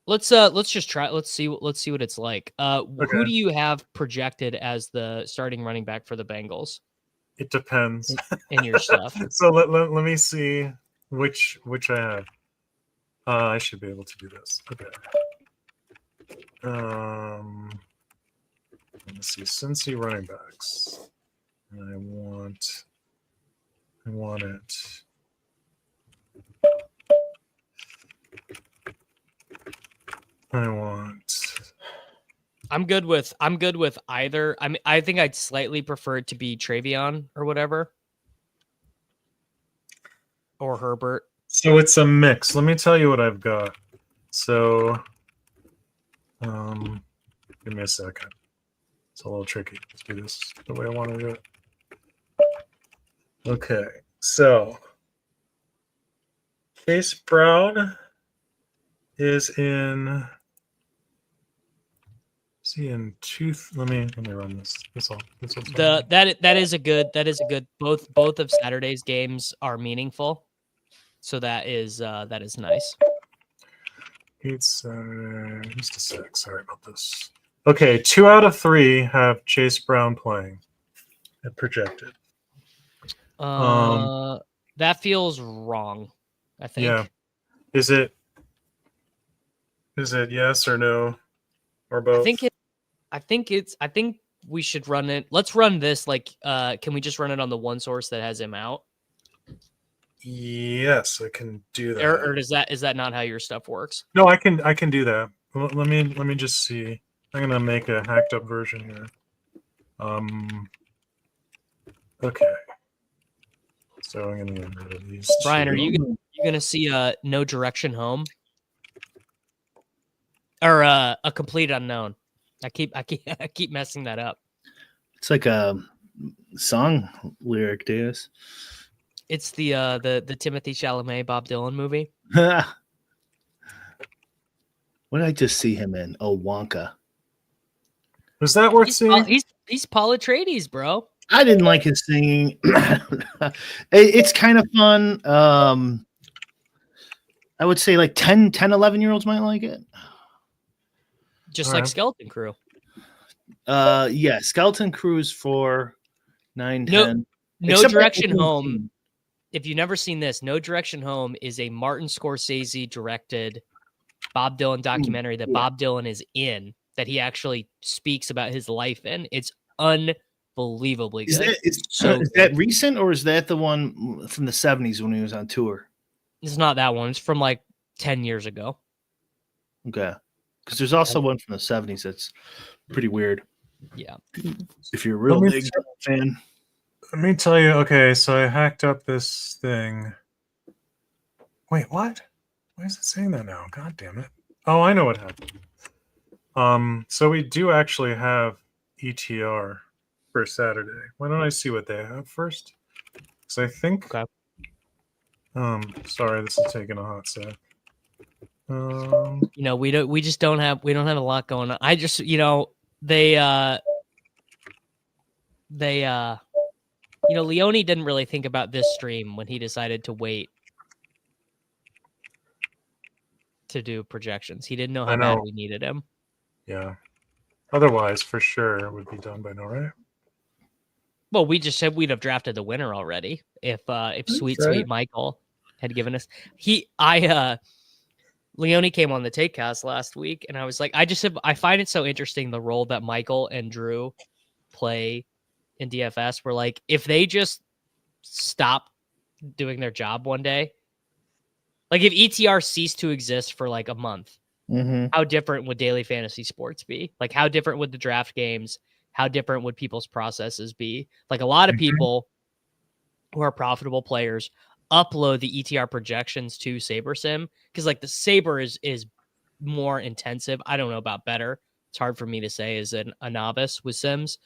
Let's just try. Let's see what it's like. Who do you have projected as the starting running back for the Bengals? It depends. In your stuff. So let me see which I have. I should be able to do this. Okay. Let me see. Cincy running backs. And I want it. I'm good with either. I think I'd slightly prefer it to be Travion or whatever. Or Herbert. So it's a mix. Let me tell you what I've got. So give me a second. It's a little tricky. Let's do this the way I want to do it. Okay. So Chase Brown is in. See in tooth. Let me run this. This one's that is a good. Both of Saturday's games are meaningful, so that is nice. It's just a sec. Sorry about this. Okay, 2 out of 3 have Chase Brown playing and projected. That feels wrong. I think. Yeah. Is it yes or no or both? I think we should run it. Let's run this. Like, can we just run it on the one source that has him out? Yes, I can do that. Or is that not how your stuff works? No, I can do that. Well, let me just see. I'm gonna make a hacked up version here. Okay. So I'm gonna get rid of these. Brian, are you gonna see a No Direction Home or a Complete Unknown? I keep messing that up. It's like a song lyric, Davis. It's the Timothy Chalamet Bob Dylan movie. What did I just see him in? Oh, Wonka. Was that worth seeing? He's Paul Atreides, bro. I didn't like his singing. It's kind of fun. I would say like 10, 11-year-olds might like it. Just All like right. Skeleton Crew. Yeah, Skeleton Cruise for 9, No, 10. No Except for Direction 18. Home. If you've never seen this, No Direction Home is a Martin Scorsese directed Bob Dylan documentary that Bob Dylan is in, that he actually speaks about his life in. It's unbelievably good. Is good. that recent, or is that the one from the 70s when he was on tour? It's not that one. It's from like 10 years ago. Okay. Because there's also one from the 70s that's pretty weird. Yeah. If you're a real big fan. Let me tell you. Okay, so I hacked up this thing. Wait, what? Why is it saying that now? God damn it. Oh, I know what happened. So we do actually have ETR for Saturday. Why don't I see what they have first? Because I think. Okay. Sorry, this is taking a hot sec. We just don't have a lot going on. I just, Leone didn't really think about this stream when he decided to wait to do projections. He didn't know how bad we needed him. Yeah. Otherwise, for sure, it would be done by now, right? Well, we just said we'd have drafted the winner already if Sweet Michael had given us. Leone came on the Takecast last week, and I was like, I find it so interesting the role that Michael and Drew play in DFS. Where like if they just stop doing their job one day, like if ETR ceased to exist for like a month, how different would daily fantasy sports be? Like how different would the draft games? How different would people's processes be? Like a lot of people who are profitable players upload the ETR projections to SaberSim because like the Saber is more intensive. I don't know about better. It's hard for me to say as a novice with Sims,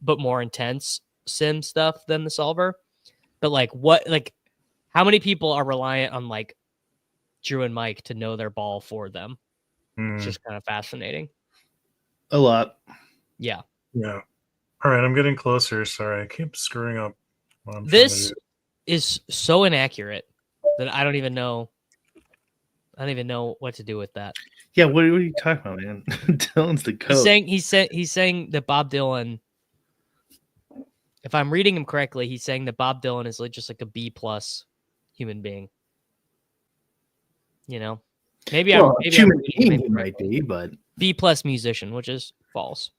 but more intense Sim stuff than the Solver. But how many people are reliant on like Drew and Mike to know their ball for them? It's just kind of fascinating. A lot. Yeah. Yeah. All right, I'm getting closer. Sorry, I keep screwing up. This is so inaccurate that I don't even know what to do with that. Yeah, what are you talking about, man? Dylan's the coach. He's saying that Bob Dylan, if I'm reading him correctly, he's saying that Bob Dylan is like just like a B+ human being. Maybe I'm human being might be, but B+ musician, which is false.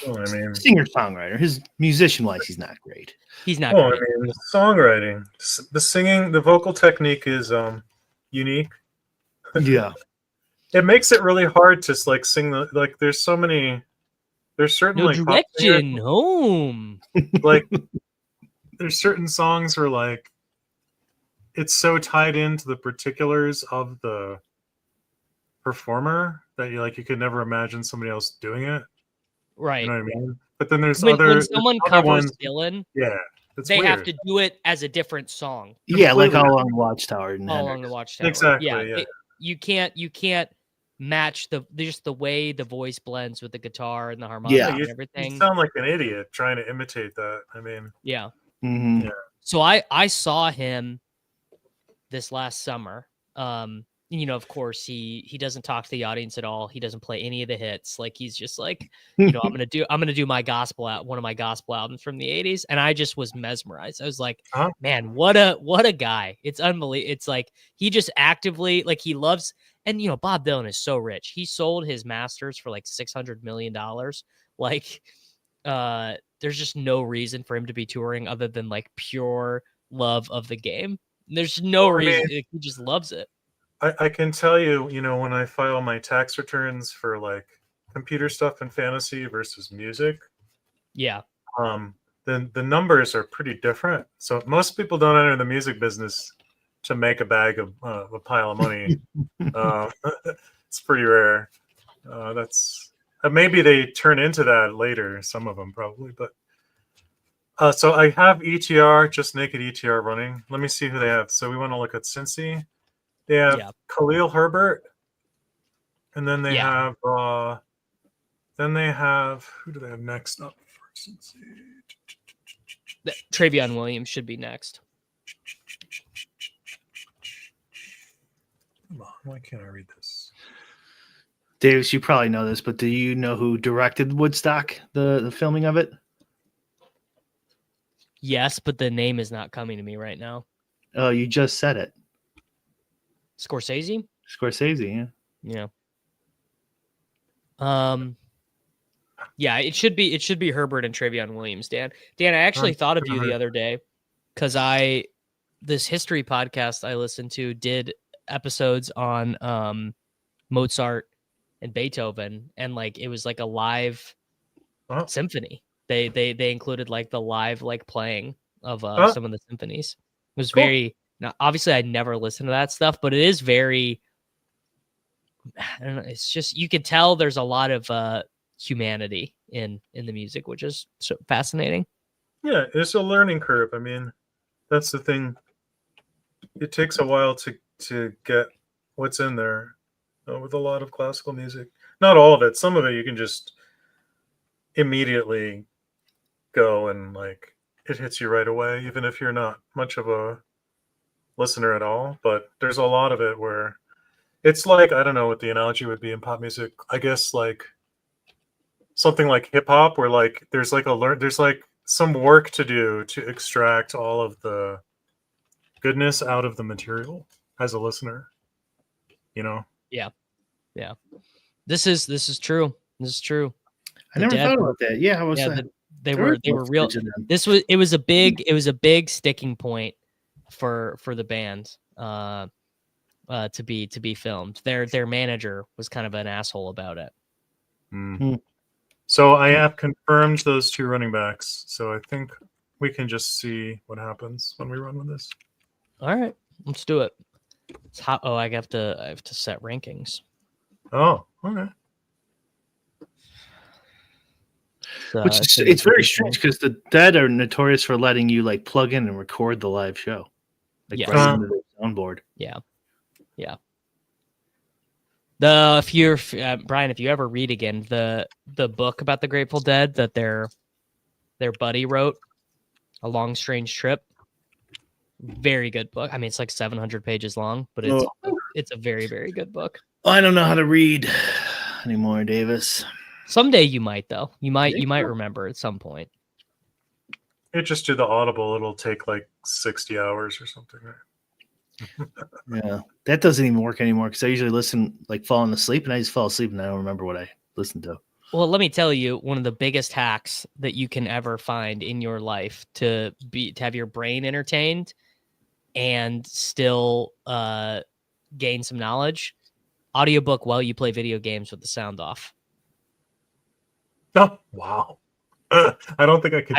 Well, I mean, singer-songwriter. His musician-wise, he's not great. He's not great. I mean, songwriting, the singing, the vocal technique is unique. Yeah. It makes it really hard to like sing there's so many. There's certain No direction home. Like there's certain songs where like it's so tied into the particulars of the performer that you could never imagine somebody else doing it. Right. You know what I mean? But then there's when someone covers Dylan, yeah, they have to do it as a different song. Yeah, like All Along the Watchtower. All Along the Watchtower. Exactly. Yeah. You can't match the way the voice blends with the guitar and the harmonica and everything. You sound like an idiot trying to imitate that. I mean, yeah. Mm-hmm. Yeah. So I saw him this last summer. Of course he doesn't talk to the audience at all. He doesn't play any of the hits. Like he's just like, I'm gonna do my one of my gospel albums from the 80s. And I just was mesmerized. I was like, man, what a guy. It's unbelievable. It's like he just actively like he loves, and Bob Dylan is so rich. He sold his masters for like $600 million. Like there's just no reason for him to be touring other than like pure love of the game. There's no reason. He just loves it. I can tell you, when I file my tax returns for like computer stuff and fantasy versus music, yeah, then the numbers are pretty different. So most people don't enter the music business to make a bag of a pile of money. It's pretty rare. That's maybe they turn into that later. Some of them probably, but so I have ETR, just naked ETR running. Let me see who they have. So we want to look at Cincy. They have Khalil Herbert, and then they have who do they have next up for Cincy? Travion Williams should be next. Come on, why can't I read this? Davis, you probably know this, but do you know who directed Woodstock, the filming of it? Yes, but the name is not coming to me right now. Oh, you just said it. Scorsese? Scorsese, Yeah. Yeah, it should be Herbert and Travion Williams, Dan. Dan, I actually thought of you the other day because this history podcast I listened to did episodes on Mozart and Beethoven, and like it was like a live symphony. They included like the live like playing of some of the symphonies. It was cool. Very now obviously I'd never listened to that stuff, but it is very I don't know, it's just you could tell there's a lot of humanity in the music, which is so fascinating. Yeah, it's a learning curve. I mean, that's the thing. It takes a while to get what's in there with a lot of classical music. Not all of it. Some of it you can just immediately go and like it hits you right away, even if you're not much of a listener at all. But there's a lot of it where it's like, I don't know what the analogy would be in pop music. I guess like something like hip hop where like there's like some work to do to extract all of the goodness out of the material as a listener, you know? Yeah. This is true. This is true. I never thought about that. Yeah, I was. Yeah, they were real. It was a big sticking point for the band to be filmed. Their manager was kind of an asshole about it. Mm. So I have confirmed those two running backs. So I think we can just see what happens when we run with this. All right, let's do it. It's hot. Oh, I have to set rankings. Oh, okay. Which it's very strange because the Dead are notorious for letting you like plug in and record the live show, like right into the soundboard. Yeah. If you're Brian, if you ever read again the book about the Grateful Dead that their buddy wrote, A Long Strange Trip, very good book. I mean, it's like 700 pages long, but it's a very, very good book. I don't know how to read anymore, Davis. Someday you might, though. You might remember at some point. You just do the Audible. It'll take like 60 hours or something. Yeah, that doesn't even work anymore because I usually listen like falling asleep, and I just fall asleep and I don't remember what I listened to. Well, let me tell you, one of the biggest hacks that you can ever find in your life to have your brain entertained and still gain some knowledge: audiobook while you play video games with the sound off. Oh, wow. I don't think I could.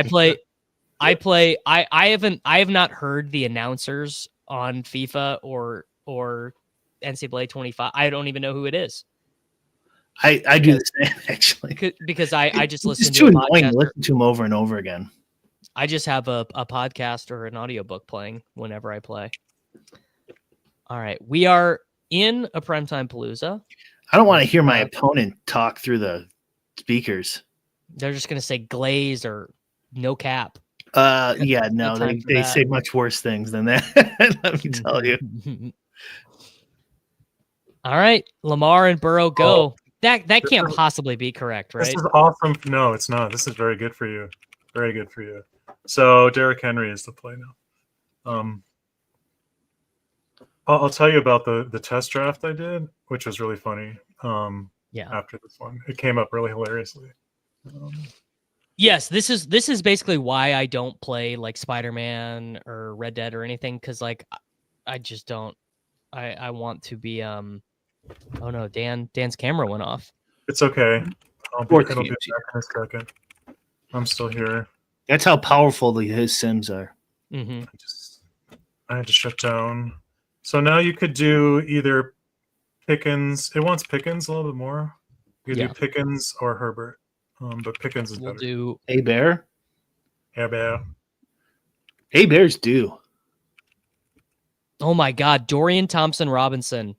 I have not heard the announcers on FIFA or NCAA 25. I don't even know who it is. I do the same actually because I just listen it's to too annoying to listen to them over and over again. I just have a podcast or an audiobook playing whenever I play. All right, we are in a primetime Palooza. I don't want to hear my opponent talk through the speakers. They're just going to say glaze or no cap. Yeah, no, they say much worse things than that. Let me tell you. All right, Lamar and Burrow go. That can't possibly be correct, right? This is awesome. No, it's not. This is very good for you. Very good for you. So Derrick Henry is the play now. I'll tell you about the test draft I did, which was really funny. After this one, it came up really hilariously. Yes, this is basically why I don't play like Spider-Man or Red Dead or anything, because like I just don't. I want to be. Oh no, Dan's camera went off. It's okay. It'll be back in a second. I'm still here. That's how powerful his Sims are. Mm-hmm. I had to shut down. So now you could do either Pickens. It wants Pickens a little bit more. You could do Pickens or Herbert. But Pickens is better. We'll do Bear. Bear. Bear's due. Oh my God, Dorian Thompson-Robinson.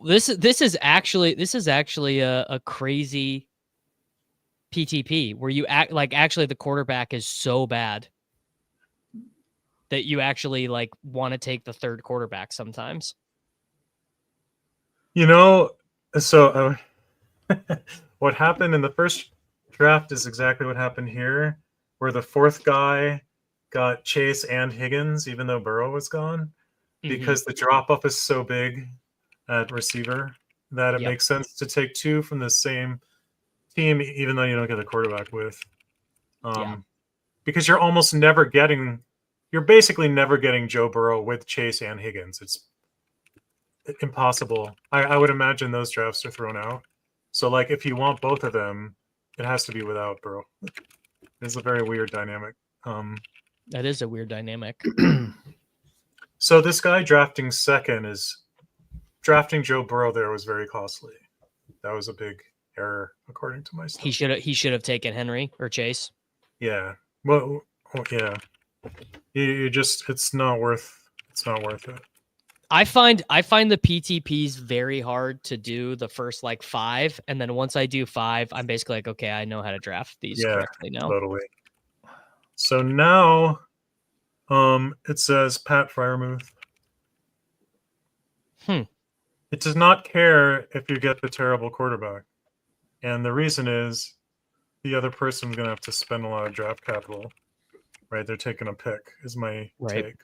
This is actually a crazy PTP where you act like actually the quarterback is so bad. that you actually like want to take the third quarterback sometimes? So what happened in the first draft is exactly what happened here, where the fourth guy got Chase and Higgins, even though Burrow was gone, because the drop off is so big at receiver that it makes sense to take two from the same team, even though you don't get a quarterback with. Because you're basically never getting Joe Burrow with Chase and Higgins. It's impossible. I would imagine those drafts are thrown out. So, like, if you want both of them, it has to be without Burrow. It's a very weird dynamic. That is a weird dynamic. So this guy drafting Joe Burrow there was very costly. That was a big error, according to my stuff. He should have taken Henry or Chase. Yeah. Well, yeah. It's not worth it. I find the PTPs very hard to do the first like 5, and then once I do 5, I'm basically like, okay, I know how to draft these correctly now. Totally. So now, it says Pat Fryermuth. It does not care if you get the terrible quarterback, and the reason is the other person's going to have to spend a lot of draft capital. Right? They're taking a pick. Is my take.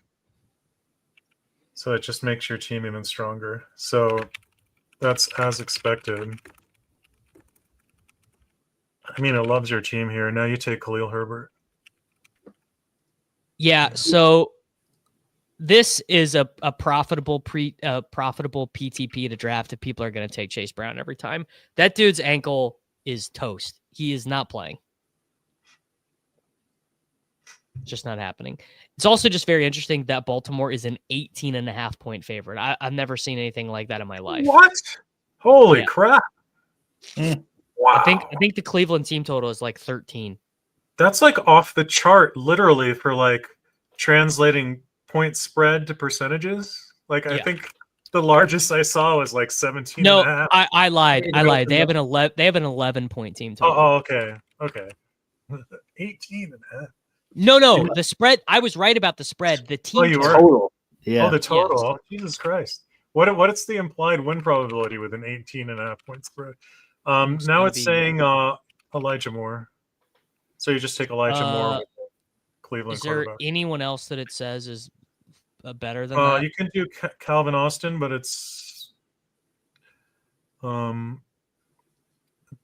So it just makes your team even stronger. So that's as expected. I mean, it loves your team here. Now you take Khalil Herbert. Yeah, so this is a profitable PTP to draft if people are going to take Chase Brown every time. That dude's ankle is toast. He is not playing. Just not happening. It's also just very interesting that Baltimore is an 18.5 point favorite. I've never seen anything like that in my life. What? Holy crap. Wow. I think the Cleveland team total is like 13. That's like off the chart, literally, for like translating point spread to percentages. Like, I think the largest I saw was like 17 No, and a half. I lied. They have an 11 point team total. Oh, okay. 18 and a half. No, the spread. I was right about the spread. The team total. Yeah. Oh, the total. Yes. Jesus Christ. What's the implied win probability with an 18.5 point spread? Now it's saying Elijah Moore. So you just take Elijah Moore with Cleveland quarterback. Is there anyone else that it says is better than that? You can do Calvin Austin, but it's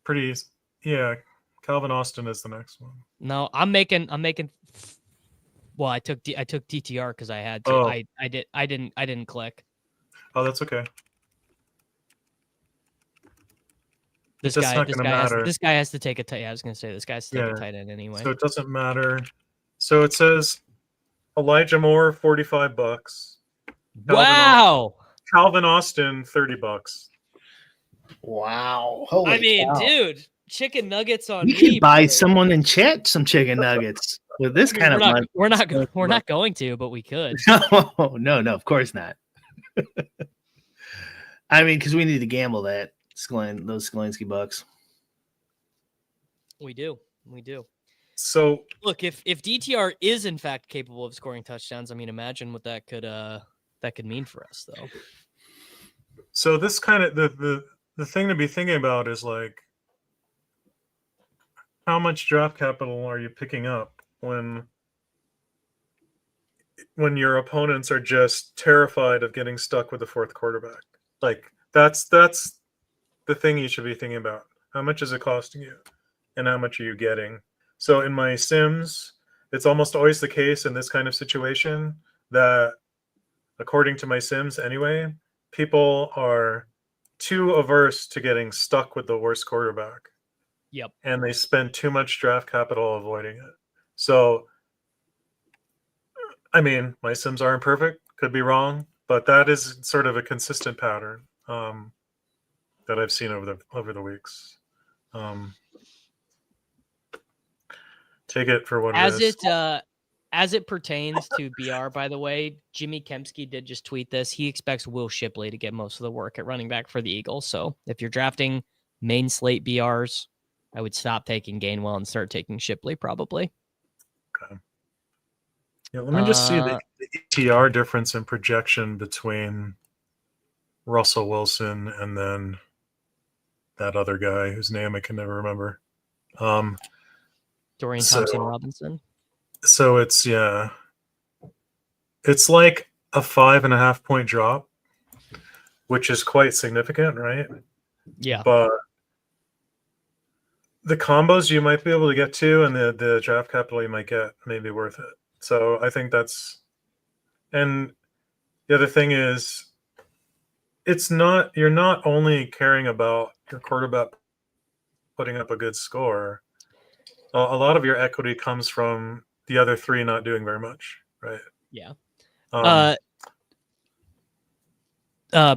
pretty. Yeah, Calvin Austin is the next one. No, I'm making. Well, I took DTR because I had to. Oh. I didn't click. Oh, that's okay. This guy has to take a tight. I was gonna say this guy has to take a tight end anyway. So it doesn't matter. So it says Elijah Moore $45. Wow. Calvin Austin $30. Wow. Holy cow. Dude, chicken nuggets on you me. You can buy someone in chat some chicken nuggets with this kind of money. We're not going to, but we could. No, of course not. I mean, because we need to gamble those Skalinsky bucks. We do. So look, if DTR is in fact capable of scoring touchdowns, I mean, imagine what that could mean for us, though. So this kind of the thing to be thinking about is like, how much draft capital are you picking up when your opponents are just terrified of getting stuck with the fourth quarterback? Like, that's the thing you should be thinking about. How much is it costing you, and how much are you getting? So in my sims, it's almost always the case in this kind of situation that, according to my sims anyway, people are too averse to getting stuck with the worst quarterback. Yep. And they spend too much draft capital avoiding it. So, I mean, my sims aren't perfect, could be wrong, but that is sort of a consistent pattern that I've seen over the weeks. Take it for what it is. As it pertains to BR, by the way, Jimmy Kempski did just tweet this. He expects Will Shipley to get most of the work at running back for the Eagles. So if you're drafting main slate BRs, I would stop taking Gainwell and start taking Shipley probably. Okay. Yeah, let me just see the ETR difference in projection between Russell Wilson and then that other guy whose name I can never remember. Dorian Thompson-Robinson. So it's it's like a 5.5 point drop, which is quite significant, right? Yeah. But the combos you might be able to get to and the draft capital you might get may be worth it. So I think that's, and the other thing is, you're not only caring about your quarterback putting up a good score. A lot of your equity comes from the other three not doing very much, right? Yeah.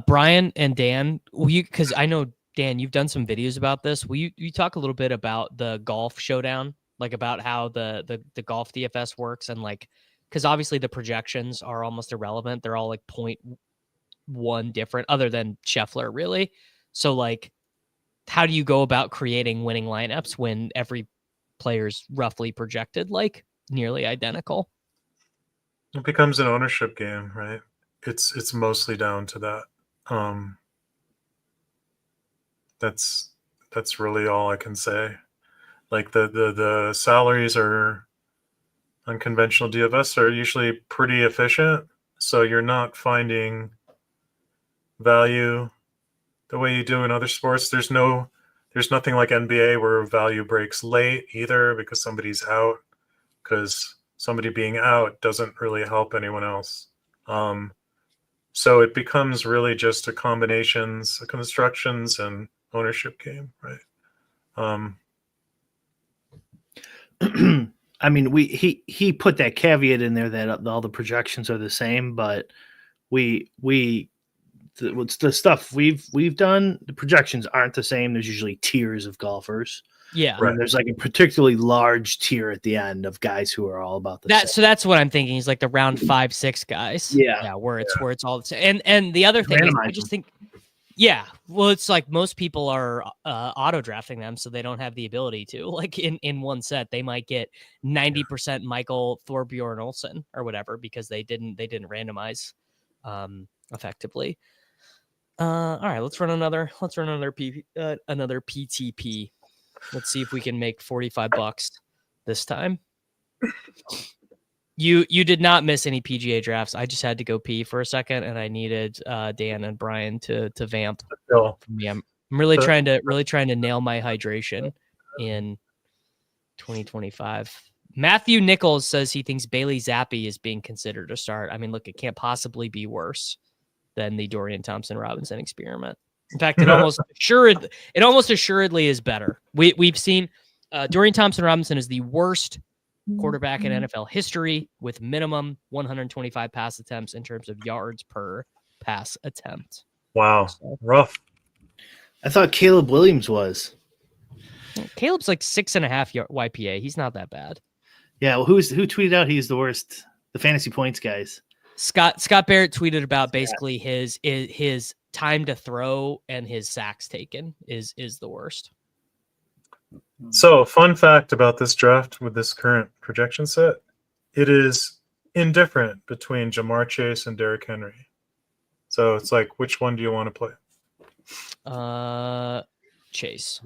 Brian and Dan, because I know, Dan, you've done some videos about this. Will you talk a little bit about the golf showdown, like about how the golf DFS works, and like, because obviously the projections are almost irrelevant. They're all like 0.1 different, other than Scheffler, really. So like, how do you go about creating winning lineups when every player's roughly projected like nearly identical? It becomes an ownership game, right? It's mostly down to that. That's really all I can say. Like the salaries are on conventional DFS are usually pretty efficient, so you're not finding value the way you do in other sports. There's nothing like NBA where value breaks late either because somebody's out, because somebody being out doesn't really help anyone else. So it becomes really just a combinations, a constructions, and ownership game, right? I mean, he put that caveat in there that all the projections are the same, but the stuff we've done, the projections aren't the same. There's usually tiers of golfers. Yeah. Right. There's like a particularly large tier at the end of guys who are all about the same. So that's what I'm thinking. Is like the round 5-6 guys. Yeah. Where it's all the same. And the other thing is, I just think, well, it's like most people are auto drafting them, so they don't have the ability to. Like in one set, they might get 90% Michael Thorbjorn Olsen or whatever because they didn't randomize effectively. All right, let's run another PTP. Let's see if we can make $45 this time. You did not miss any PGA drafts. I just had to go pee for a second, and I needed Dan and Brian to vamp for me. I'm really trying to nail my hydration in 2025. Matthew Nichols says he thinks Bailey Zappi is being considered to start. I mean, look, it can't possibly be worse than the Dorian Thompson-Robinson experiment. In fact, it almost assuredly is better. We've seen Dorian Thompson-Robinson is the worst quarterback in NFL history with minimum 125 pass attempts in terms of yards per pass attempt. Wow, so, rough. I thought Caleb Williams was. Caleb's like 6.5 YPA. He's not that bad. Yeah, well, who tweeted out he's the worst? The fantasy points guys. Scott Barrett tweeted about basically his time to throw and his sacks taken is the worst. So, fun fact about this draft with this current projection set, it is indifferent between Jamar Chase and Derrick Henry. So it's like, which one do you want to play? Chase,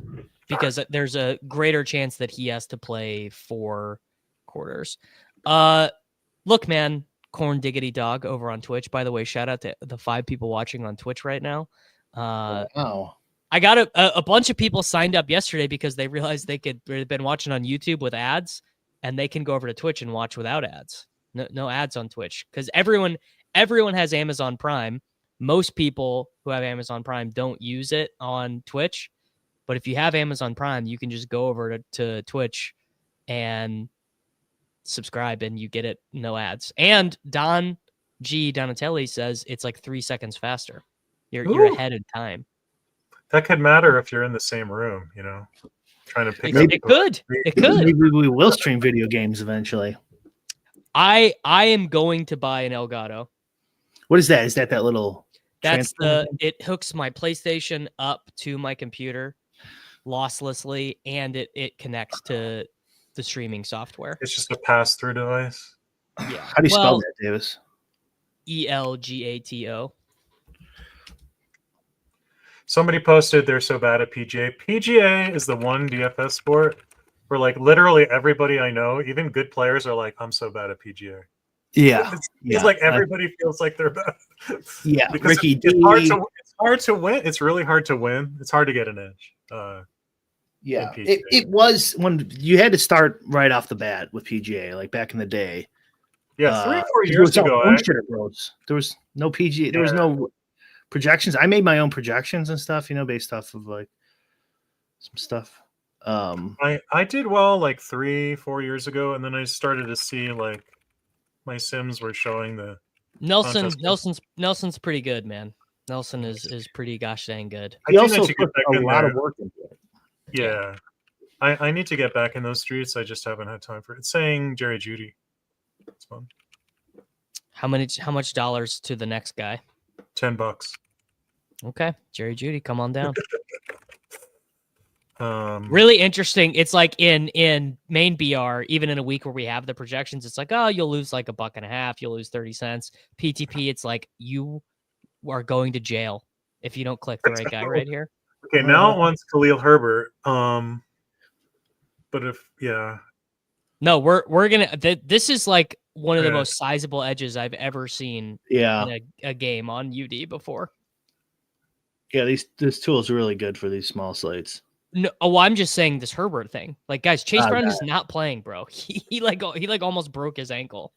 because there's a greater chance that he has to play 4 quarters. Look, man, Corn Diggity Dog over on Twitch. By the way, shout out to the 5 people watching on Twitch right now. Wow. I got a bunch of people signed up yesterday because they realized they've been watching on YouTube with ads, and they can go over to Twitch and watch without ads. No ads on Twitch, because everyone has Amazon Prime. Most people who have Amazon Prime don't use it on Twitch, but if you have Amazon Prime, you can just go over to Twitch and subscribe, and you get it no ads. And Don G. Donatelli says it's like 3 seconds faster. You're ahead in time. That could matter if you're in the same room, trying to pick up. It could. Maybe we will stream video games eventually. I am going to buy an Elgato. What is that? Is that little? That's it hooks my PlayStation up to my computer losslessly, and it connects to the streaming software. It's just a pass-through device. Yeah. How do you spell that, Davis? ELGATO. Somebody posted they're so bad at PGA. PGA is the one DFS sport where like literally everybody I know, even good players, are like, I'm so bad at PGA. Yeah. It's like everybody feels like they're bad. Yeah. Because Ricky it's hard to win. It's really hard to win. It's hard to get an edge. Yeah. It was when you had to start right off the bat with PGA, like back in the day. Yeah, 3 or 4 years ago. There was no PGA. There was no projections. I made my own projections and stuff, based off of like some stuff. I did well like 3-4 years ago, and then I started to see like my Sims were showing the Nelson's pretty good, man. Nelson is pretty gosh dang good. He also put a lot of work into it. Yeah. I need to get back in those streets. I just haven't had time for it. It's saying Jerry Judy. It's fun. How much dollars to the next guy? $10. Okay, Jerry Judy, come on down. Really interesting. It's like in main BR, even in a week where we have the projections, it's like, oh, you'll lose like $1.50, you'll lose 30 cents. PTP, it's like you are going to jail if you don't click the right guy right here. Okay, now it wants Khalil Herbert. But no, we're gonna. This is like one of the most sizable edges I've ever seen. In a game on UD before. Yeah, this tool is really good for these small slates. No, I'm just saying this Herbert thing. Like, guys, Chase Brown is not playing, bro. He almost broke his ankle.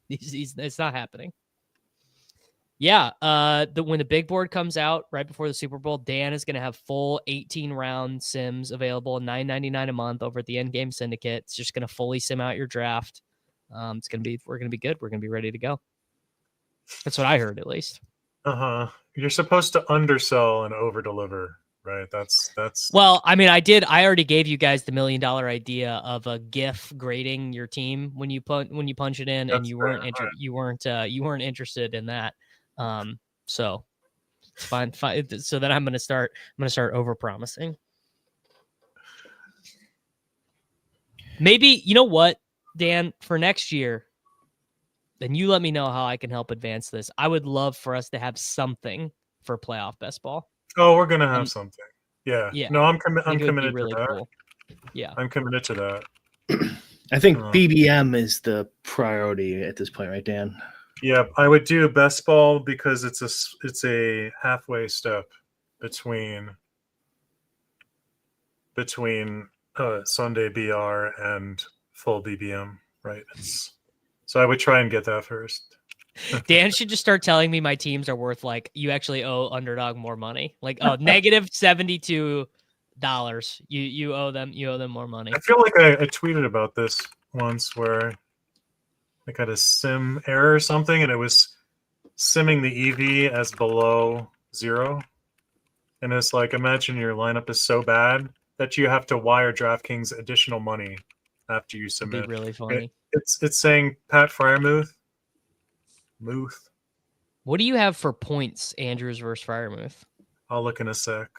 It's not happening. Yeah, when the big board comes out right before the Super Bowl, Dan is going to have full 18-round sims available, $9.99 a month over at the Endgame Syndicate. It's just going to fully sim out your draft. We're going to be good. We're going to be ready to go. That's what I heard, at least. You're supposed to undersell and overdeliver, right? That's. Well, I mean, I already gave you guys the $1 million idea of a GIF grading your team when you punch it in, and you weren't interested in that. So it's fine. So then I'm gonna start over promising. Maybe, you know what, Dan, for next year, then you let me know how I can help advance this. I would love for us to have something for playoff best ball. Oh, we're gonna have something. Yeah. No, I'm committed really to that. Cool. Yeah. I'm committed to that. I think BBM is the priority at this point, right, Dan? Yeah, I would do best ball because it's a halfway step between Sunday BR and full BBM, right? So I would try and get that first. Dan should just start telling me my teams are worth like you actually owe Underdog more money, like negative $72. You owe them more money. I feel like I tweeted about this once where I got a sim error or something, and it was simming the EV as below 0. And it's like, imagine your lineup is so bad that you have to wire DraftKings additional money after you submit. It'd be really funny. It's saying Pat Fryermuth. What do you have for points, Andrews versus Fryermuth? I'll look in a sec.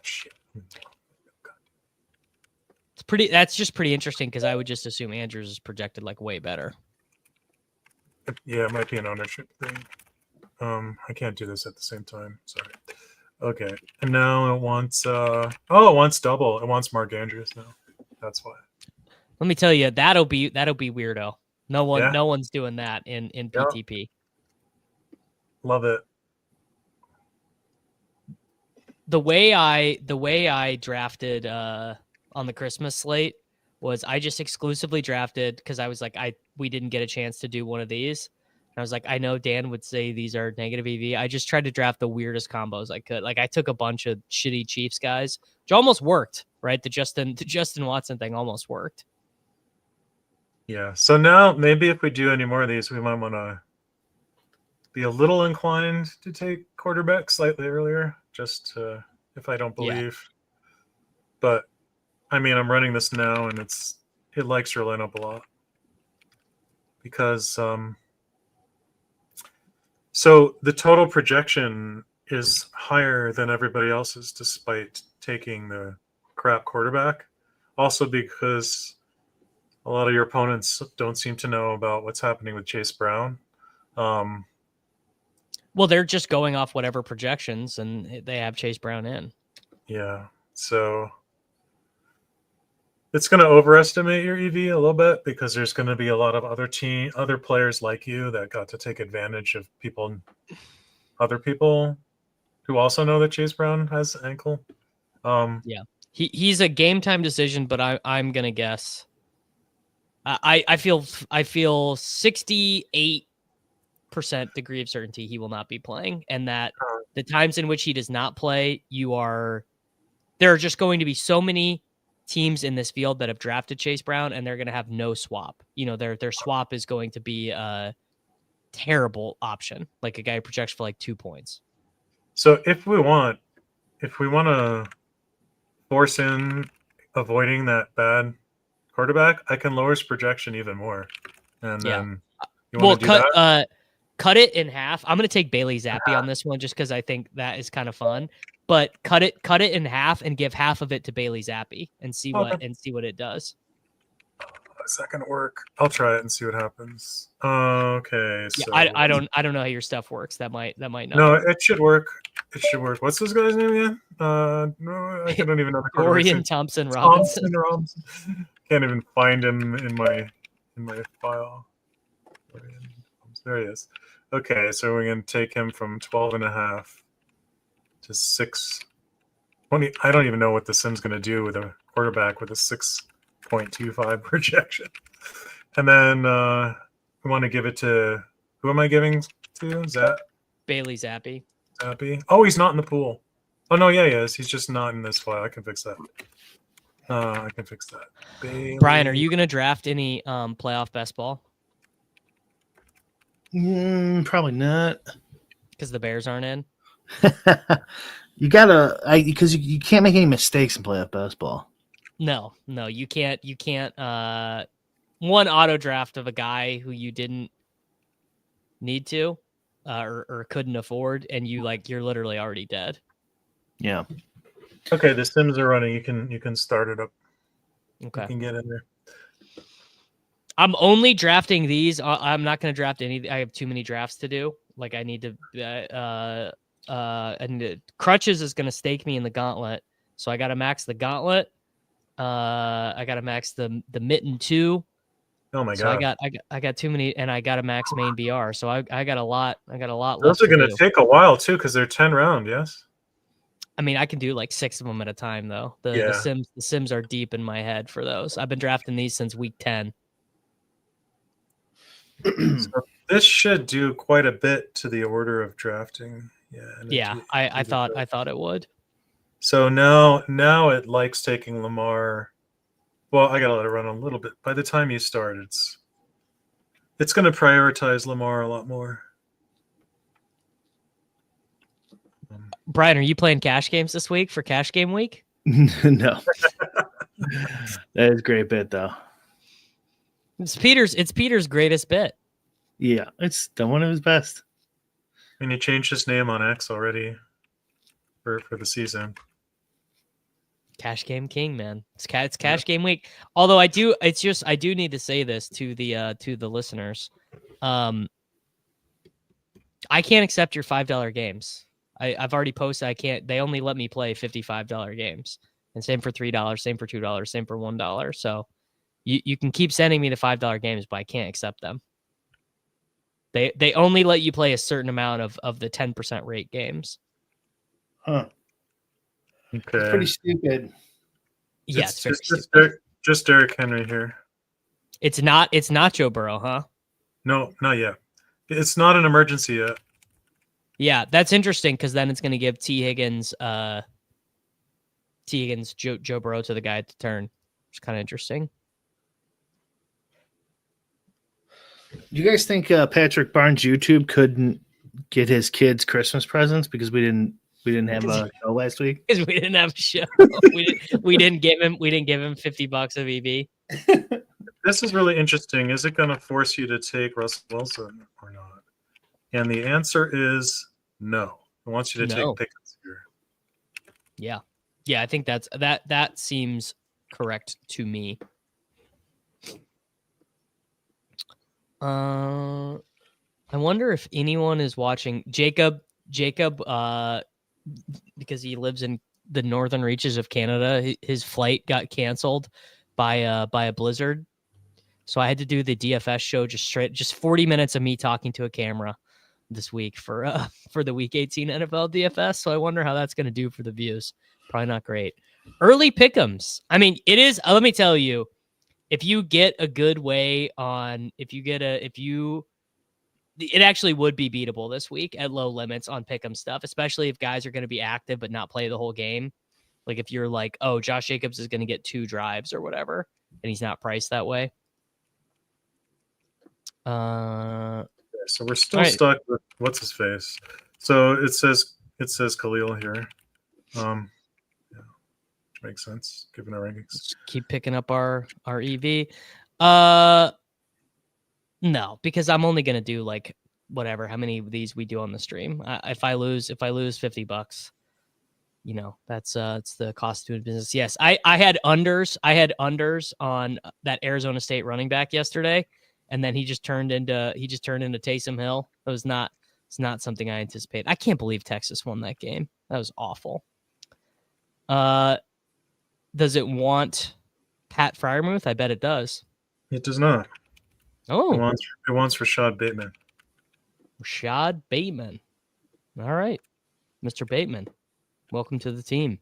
Shit. That's just pretty interesting because I would just assume Andrews is projected like way better. Yeah, it might be an ownership thing. I can't do this at the same time. Sorry. Okay. And now it wants it wants double. It wants Mark Andrews now. That's why. Let me tell you, that'll be weirdo. No one's doing that in PTP. Love it. The way I drafted on the Christmas slate was I just exclusively drafted because I was like, we didn't get a chance to do one of these. And I was like, I know Dan would say these are negative EV. I just tried to draft the weirdest combos I could. Like I took a bunch of shitty Chiefs guys, which almost worked, right? The Justin Watson thing almost worked. Yeah. So now maybe if we do any more of these, we might want to be a little inclined to take quarterback slightly earlier, just if I don't believe. Yeah. But I mean, I'm running this now, and it likes your lineup a lot because so the total projection is higher than everybody else's, despite taking the crap quarterback. Also because a lot of your opponents don't seem to know about what's happening with Chase Brown. Well, they're just going off whatever projections, and they have Chase Brown in. Yeah, so it's going to overestimate your EV a little bit because there's going to be a lot of other players like you that got to take advantage of other people who also know that Chase Brown has ankle. Yeah, he's a game time decision, but I'm gonna guess. I feel 68% degree of certainty he will not be playing, and that the times in which he does not play, there are just going to be so many teams in this field that have drafted Chase Brown, and they're going to have no swap. Their swap is going to be a terrible option, like a guy who projects for like 2 points. So if we want to force in avoiding that bad quarterback, I can lower his projection even more. And then you want to do that? Cut it in half. I'm going to take Bailey Zappi on this one just because I think that is kind of fun. But cut it in half and give half of it to Bailey Zappi and see what it does. Is that going to work? I'll try it and see what happens. Okay, so yeah, I don't know how your stuff works. That might not. No, it should work. It should work. What's this guy's name again? No, I don't even know the Dorian Thompson Robinson. Can't even find him in my file. There he is. Okay, so we're going to take him from 12.5 to 6. I don't even know what the sim's going to do with a quarterback with a 6.25 projection. And then we want to give it to, who am I giving to? Bailey Zappi. Oh, he's not in the pool. Oh, no, yeah, he is. He's just not in this file. I can fix that. Bailey. Brian, are you going to draft any playoff best ball? Probably not. Because the Bears aren't in? You gotta, because you can't make any mistakes in playoff basketball. No, you can't. One auto draft of a guy who you didn't need to, or couldn't afford, and you're literally already dead. Yeah. Okay, the sims are running. You can start it up. Okay. You can get in there. I'm only drafting these. I'm not going to draft any. I have too many drafts to do. Like I need to. And Crutches is going to stake me in the gauntlet, so I got to max the gauntlet. I got to max the mitten 2. Oh my so god! I got too many, and I got to max main BR. So I got a lot. Those are going to take a while too, because they're 10 round. Yes. I mean, I can do like 6 of them at a time though. The sims are deep in my head for those. I've been drafting these since week 10. So this should do quite a bit to the order of drafting. Yeah, I thought it would. So now it likes taking Lamar. Well, I gotta let it run a little bit. By the time you start, it's going to prioritize Lamar a lot more. Brian, are you playing cash games this week for cash game week? No. That is a great bit though. It's Peter's greatest bit. Yeah, it's the one of his best. And he changed his name on X already for the season. Cash game king, man. It's cash game week. Although I do need to say this to the listeners. I can't accept your $5 games. I've already posted I can't. They only let me play $55 games. And same for $3, same for $2, same for $1. So you can keep sending me the $5 games, but I can't accept them. They only let you play a certain amount of the 10% rate games. Huh. Okay. It's pretty stupid. Yeah, it's very stupid. Just Derrick Henry here. It's not Joe Burrow, huh? No, not yet. It's not an emergency yet. Yeah, that's interesting because then it's going to give T. Higgins, Joe Burrow to the guy at the turn. It's kind of interesting. Do you guys think Patrick Barnes YouTube couldn't get his kids Christmas presents because we didn't have a show last week? Because we didn't have a show. we didn't give him $50 of EV. This is really interesting. Is it going to force you to take Russell Wilson or not? And the answer is no. It wants you to take Pickens here. Yeah. I think that seems correct to me. I wonder if anyone is watching Jacob, because he lives in the northern reaches of Canada. His flight got canceled by a blizzard. So I had to do the DFS show just 40 minutes of me talking to a camera this week for the week 18 NFL DFS. So I wonder how that's going to do for the views. Probably not great. Early pick'ems. I mean, it is, let me tell you, if you get a good way on, it actually would be beatable this week at low limits on pick'em stuff, especially if guys are going to be active but not play the whole game. Like if you're like, oh, Josh Jacobs is going to get 2 drives or whatever, and he's not priced that way. So we're still stuck with what's his face. So it says Khalil here. Which makes sense given our rankings. Let's keep picking up our EV. No, because I'm only gonna do like whatever, how many of these we do on the stream. If I lose $50, you know, that's it's the cost of doing business. Yes, I had unders. I had unders on that Arizona State running back yesterday, and then he just turned into Taysom Hill. It's not something I anticipated. I can't believe Texas won that game. That was awful. Does it want Pat Fryermuth? I bet it does. It does not. Oh, it wants Rashad Bateman. Rashad Bateman. All right, Mr. Bateman, welcome to the team.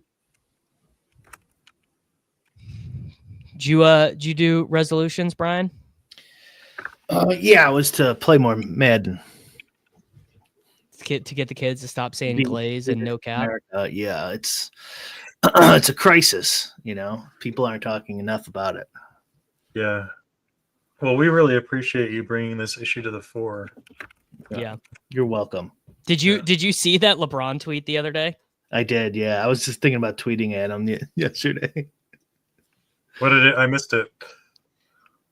Did you do resolutions, Brian? Yeah, it was to play more Madden. To get the kids to stop saying glaze and no cap. Yeah, it's it's a crisis. You know, people aren't talking enough about it. Yeah. Well, we really appreciate you bringing this issue to the fore. Yeah. You're welcome. Did you see that LeBron tweet the other day? I did. Yeah, I was just thinking about tweeting at him yesterday. What did it? I missed it.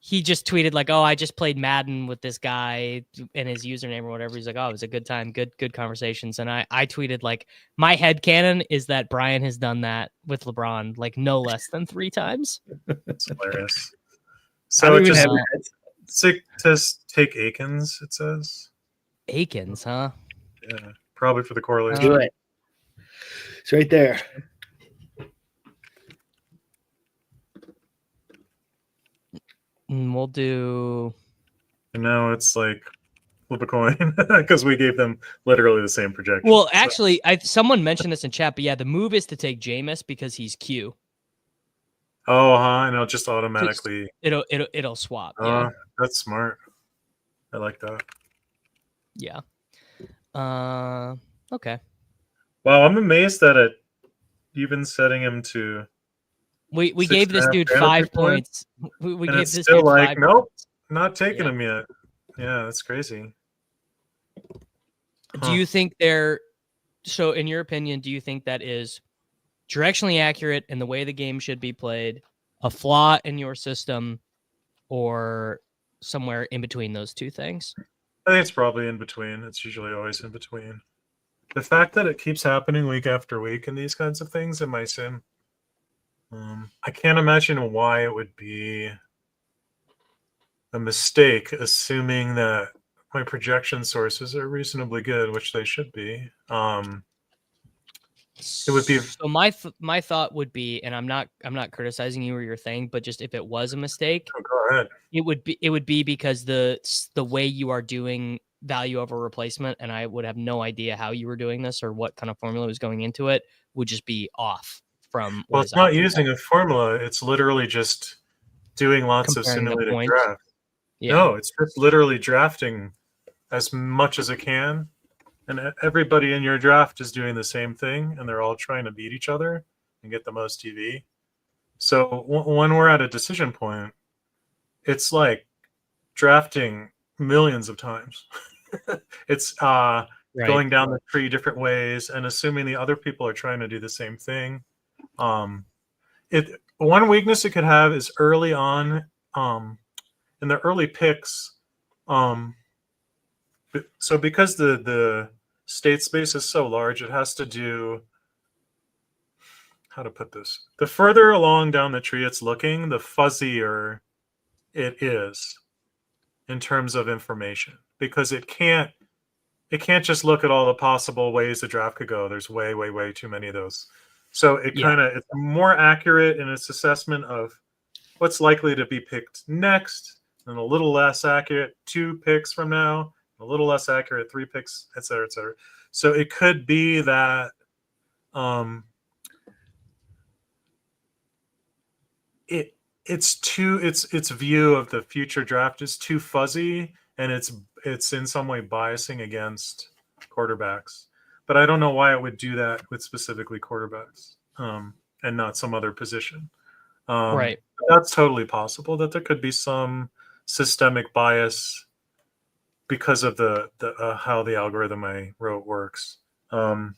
He just tweeted like, "Oh, I just played Madden with this guy and his username or whatever." He's like, "Oh, it was a good time, good conversations." And I tweeted like, "My headcanon is that Brian has done that with LeBron like no less than 3 times." It's hilarious. So it just says take Akins. It says Akins, huh? Yeah, probably for the correlation. Do it. It's right there. And we'll do. And now it's like flip a coin because we gave them literally the same projection. Well, actually, someone mentioned this in chat, but yeah, the move is to take Jameis because he's Q. Oh, and it'll just automatically. It'll swap. Yeah, that's smart. I like that. Yeah. Okay. Wow, I'm amazed that it even setting him to. We gave this dude 5 points. We gave this still dude like 5 nope, points. not taking him yet. Yeah, that's crazy. Do you think so in your opinion, do you think that is directionally accurate in the way the game should be played, a flaw in your system, or somewhere in between those two things? I think it's probably in between. It's usually always in between. The fact that it keeps happening week after week and these kinds of things in my sim, I can't imagine why it would be a mistake, assuming that my projection sources are reasonably good, which they should be. It would be. So my thought would be, and I'm not criticizing you or your thing, but just if it was a mistake, go ahead. It would be because the way you are doing value over replacement, and I would have no idea how you were doing this or what kind of formula was going into it, would just be off from. Well, it's not using a formula. It's literally just doing lots of simulated draft. Yeah. No, it's just literally drafting as much as it can. And everybody in your draft is doing the same thing, and they're all trying to beat each other and get the most TV. So when we're at a decision point, it's like drafting millions of times. It's going down the tree different ways and assuming the other people are trying to do the same thing. One weakness it could have is early on in the early picks. So because the state space is so large, it has to do how to put this. The further along down the tree it's looking, the fuzzier it is in terms of information, because it can't just look at all the possible ways the draft could go. There's way too many of those. So it's more accurate in its assessment of what's likely to be picked next, and a little less accurate 2 picks from now, a little less accurate 3 picks, et cetera, et cetera. So it could be that its view of the future draft is too fuzzy, and it's in some way biasing against quarterbacks. But I don't know why it would do that with specifically quarterbacks, and not some other position. Right. That's totally possible that there could be some systemic bias because of the how the algorithm I wrote works. I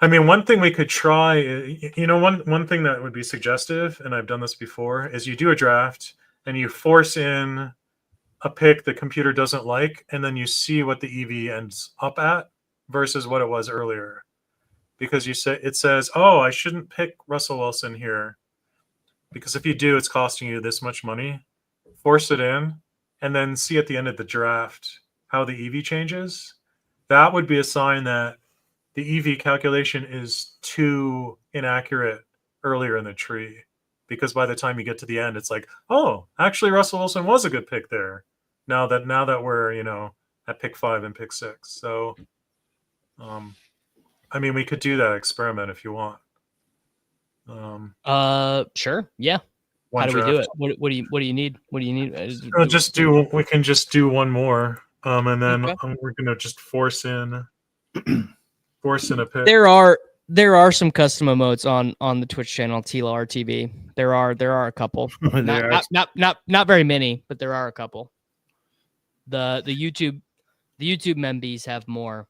mean, one thing we could try, one thing that would be suggestive, and I've done this before, is you do a draft and you force in a pick the computer doesn't like, and then you see what the EV ends up at versus what it was earlier. Because it says, oh, I shouldn't pick Russell Wilson here, because if you do, it's costing you this much money. Force it in, and then see at the end of the draft how the EV changes. That would be a sign that the EV calculation is too inaccurate earlier in the tree, because by the time you get to the end, it's like, oh, actually Russell Wilson was a good pick there. Now that we're, at pick 5 and pick 6. So, I mean, we could do that experiment if you want. Sure. Yeah. How do we do it? What do you need? What do you need? We can just do one more. And then we're going to just force in a pick. There are some custom emotes on the Twitch channel TLR TV. There are a couple. not very many, but there are a couple. The YouTube membies have more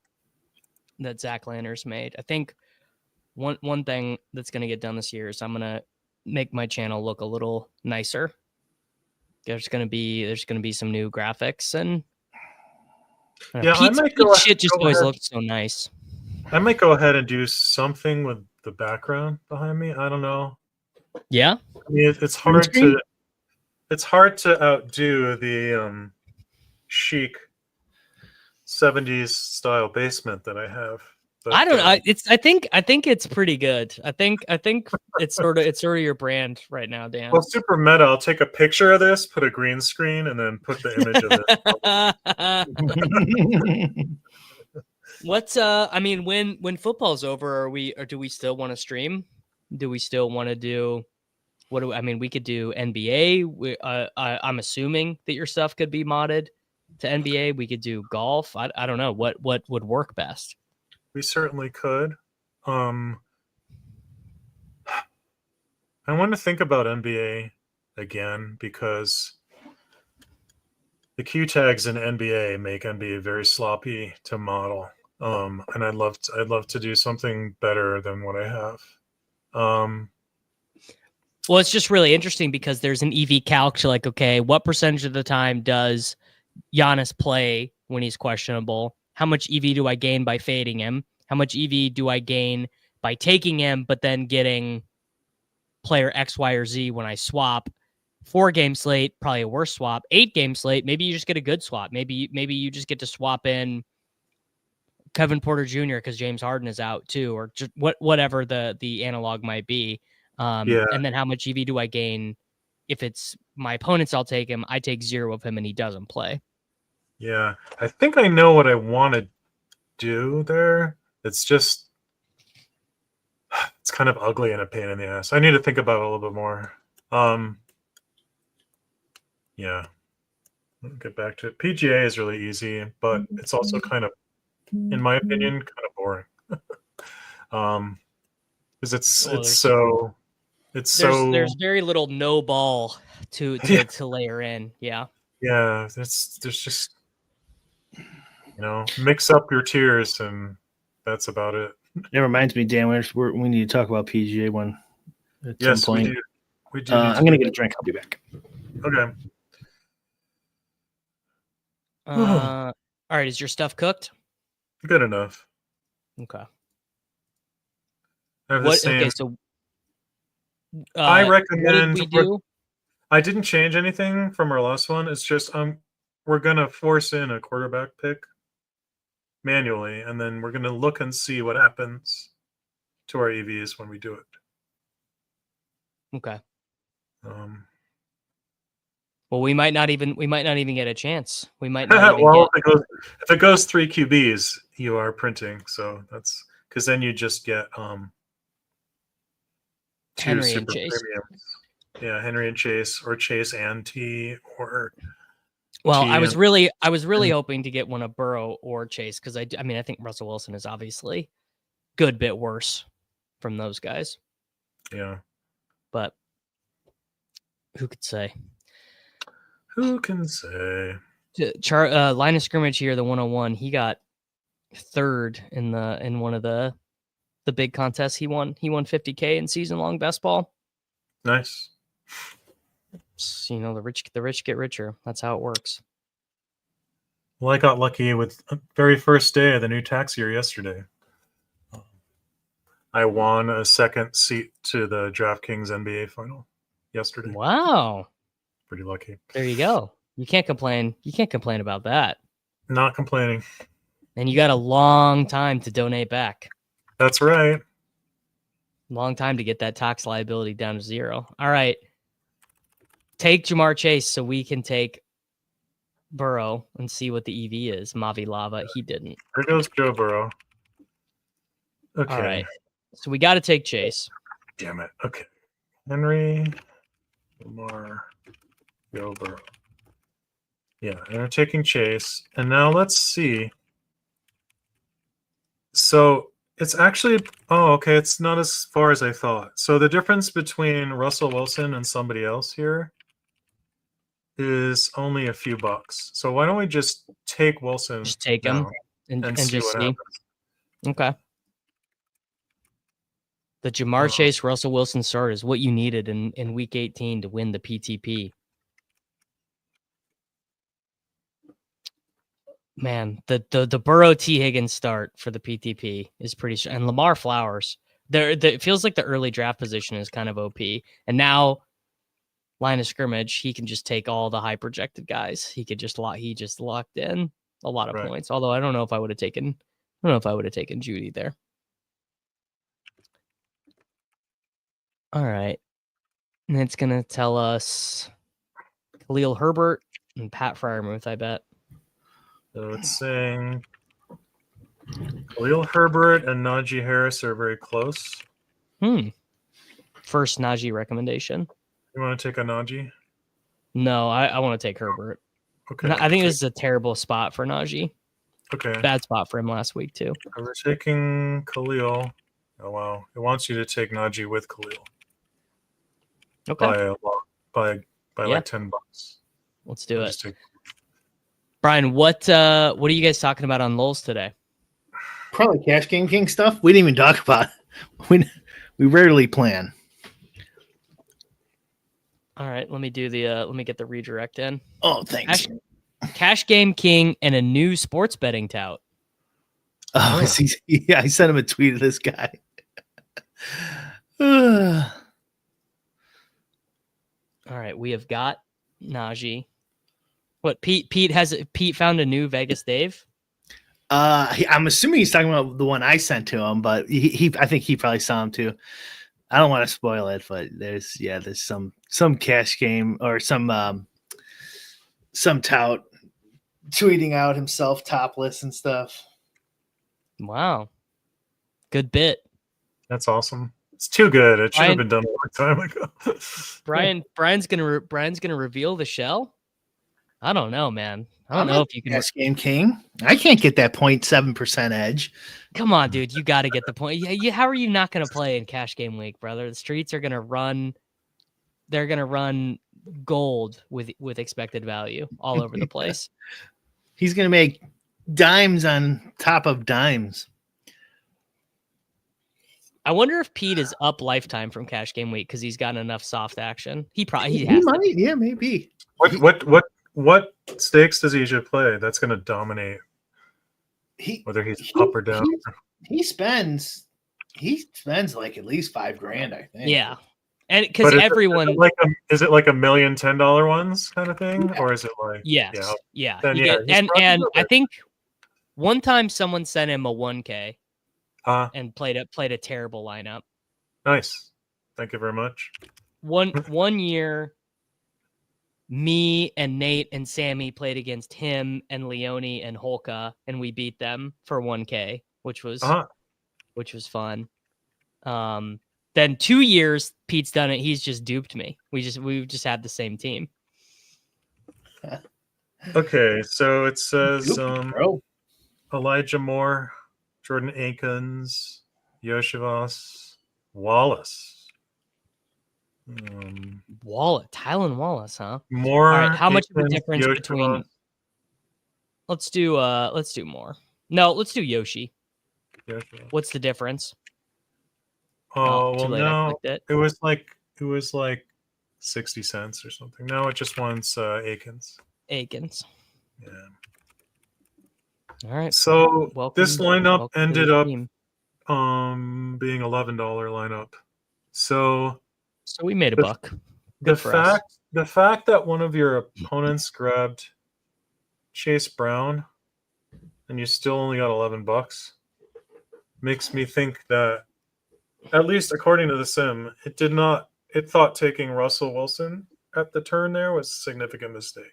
that Zach Landers made. I think one thing that's going to get done this year is I'm going to make my channel look a little nicer. There's going to be some new graphics, and Pete's shit just always looks so nice. I might go ahead and do something with the background behind me. I don't know. Yeah. I mean, it's hard to outdo the chic 70s style basement that I have. But, I don't know. I think it's pretty good. I think it's sort of your brand right now, Dan. Well, super meta. I'll take a picture of this, put a green screen, and then put the image of it. What's I mean, when football's over, do we still want to stream? Do we still want to do we could do NBA. I'm assuming that your stuff could be modded to NBA. We could do golf. I don't know what would work best. We certainly could. I want to think about NBA again, because the Q tags in NBA make NBA very sloppy to model. And I'd love to do something better than what I have. Well, it's just really interesting because there's an EV calc to like, okay, what percentage of the time does Giannis play when he's questionable? How much EV do I gain by fading him? How much EV do I gain by taking him, but then getting player X, Y, or Z when I swap? 4-game slate, probably a worse swap. 8-game slate, maybe you just get a good swap. Maybe you just get to swap in Kevin Porter Jr. because James Harden is out too, or just whatever the analog might be. And then how much EV do I gain if it's my opponents? I'll take him. I take 0 of him, and he doesn't play. Yeah, I think I know what I want to do there. It's just, it's kind of ugly and a pain in the ass. I need to think about it a little bit more. Yeah, I'll get back to it. PGA is really easy, but it's also kind of, in my opinion, kind of boring. Because there's very little no ball to layer in. Yeah. Yeah, there's just, mix up your tiers, and that's about it. It reminds me, Dan, we need to talk about PGA one at some point. We do. I'm going to get a drink. I'll be back. Okay. All right. Is your stuff cooked? Good enough. Okay. I have the same. Okay, so I what recommend. did we do? I didn't change anything from our last one. It's just we're gonna force in a quarterback pick manually, and then we're gonna look and see what happens to our EVs when we do it. Okay. Um, Well, we might not even get a chance. We might not even well, get. if it goes 3 QBs, you are printing. So that's because then you just get 2 Henry and super Chase. premiums. Yeah, Henry and Chase, or Chase and T, or Well, T I was and- really hoping to get one of Burrow or Chase because I think Russell Wilson is obviously good bit worse from those guys, yeah. but who could say? Who can say? Line of scrimmage here, the 101. He got third in one of the big contests he won. He won $50K in season long best ball. Nice. You know, the rich get richer. That's how it works. Well, I got lucky with the very first day of the new tax year yesterday. I won a second seat to the DraftKings NBA final yesterday. Wow. Pretty lucky. There you go. You can't complain. You can't complain about that. Not complaining. And you got a long time to donate back. That's right. Long time to get that tax liability down to 0. All right. Take Jamar Chase so we can take Burrow and see what the EV is. Mavi Lava. He didn't. There goes Joe Burrow. Okay. All right. So we got to take Chase. Damn it. Okay. Henry, Lamar, Joe Burrow. Yeah, and we're taking Chase. And now let's see. So it's actually, okay, it's not as far as I thought. So the difference between Russell Wilson and somebody else here is only a few bucks. So why don't we just take Wilson? Just take him and see just what see. happens. Okay. The Jamar Chase Russell Wilson start is what you needed in week 18 to win the PTP. Man, the Burrow T. Higgins start for the PTP is pretty strong. And Lamar Flowers. It feels like the early draft position is kind of OP. And now line of scrimmage, he can just take all the high projected guys. He just locked in a lot of points. Although I don't know if I would have taken Judy there. All right. And it's gonna tell us Khalil Herbert and Pat Freiermuth, I bet. So it's saying Khalil Herbert and Najee Harris are very close. First Najee recommendation. You want to take a Najee? No, I want to take Herbert. Okay. I think this is a terrible spot for Najee. Okay. Bad spot for him last week too. So we're taking Khalil. Oh wow! It wants you to take Najee with Khalil. Okay. By a lot, by like $10. Let's do it. Brian, what are you guys talking about on Lulz today? Probably Cash Game King stuff. We didn't even talk about it. We rarely plan. All right, let me get the redirect in. Oh, thanks. Cash Game King and a new sports betting tout. Oh, I sent him a tweet of this guy. All right, we have got Najee. What Pete found a new Vegas Dave? I'm assuming he's talking about the one I sent to him, but I think he probably saw him too. I don't want to spoil it, but there's some cash game or some tout tweeting out himself topless and stuff. Wow. Good bit. That's awesome. It's too good. It should have been done a long time ago. Brian's gonna reveal the shell. I don't know, man. I don't know if you can. Cash Game King. I can't get that 0.7% edge. Come on, dude. You got to get the point. Yeah. How are you not going to play in Cash Game Week, brother? The streets are going to run. They're going to run gold with expected value all over the place. He's going to make dimes on top of dimes. I wonder if Pete is up lifetime from Cash Game Week because he's gotten enough soft action. He might. Yeah, maybe. What stakes does he usually play? That's going to dominate whether he's up or down. He spends He spends like at least $5,000, I think. Yeah. And because But everyone, is it like $1 million $10 ones kind of thing, or is it like yes, yeah, Then he yeah, did. he's And probably and good I with think one time someone sent him a 1K it. and played a terrible lineup. Nice. Thank you very much. One year, me and Nate and Sammy played against him and Leone and Holka, and we beat them for 1K, which was fun. Then 2 years Pete's done it. He's just duped me. We've just had the same team. Okay, so it says Bro. Elijah Moore, Jordan Akins, Yoshivas, Wallace. Tylen Wallace, huh? More. All right, how much of a Akins, difference Yoshivas. between? Let's do more. No, let's do Yoshi. Yoshivas. What's the difference? Oh, too well, late. I no, clicked it. it was like 60 cents or something. Now it just wants Akins. Akins. Yeah. All right. So this lineup ended up team. being $11 lineup. So we made a buck. The fact that one of your opponents grabbed Chase Brown and you still only got $11 makes me think that, at least according to the sim, it thought taking Russell Wilson at the turn there was a significant mistake.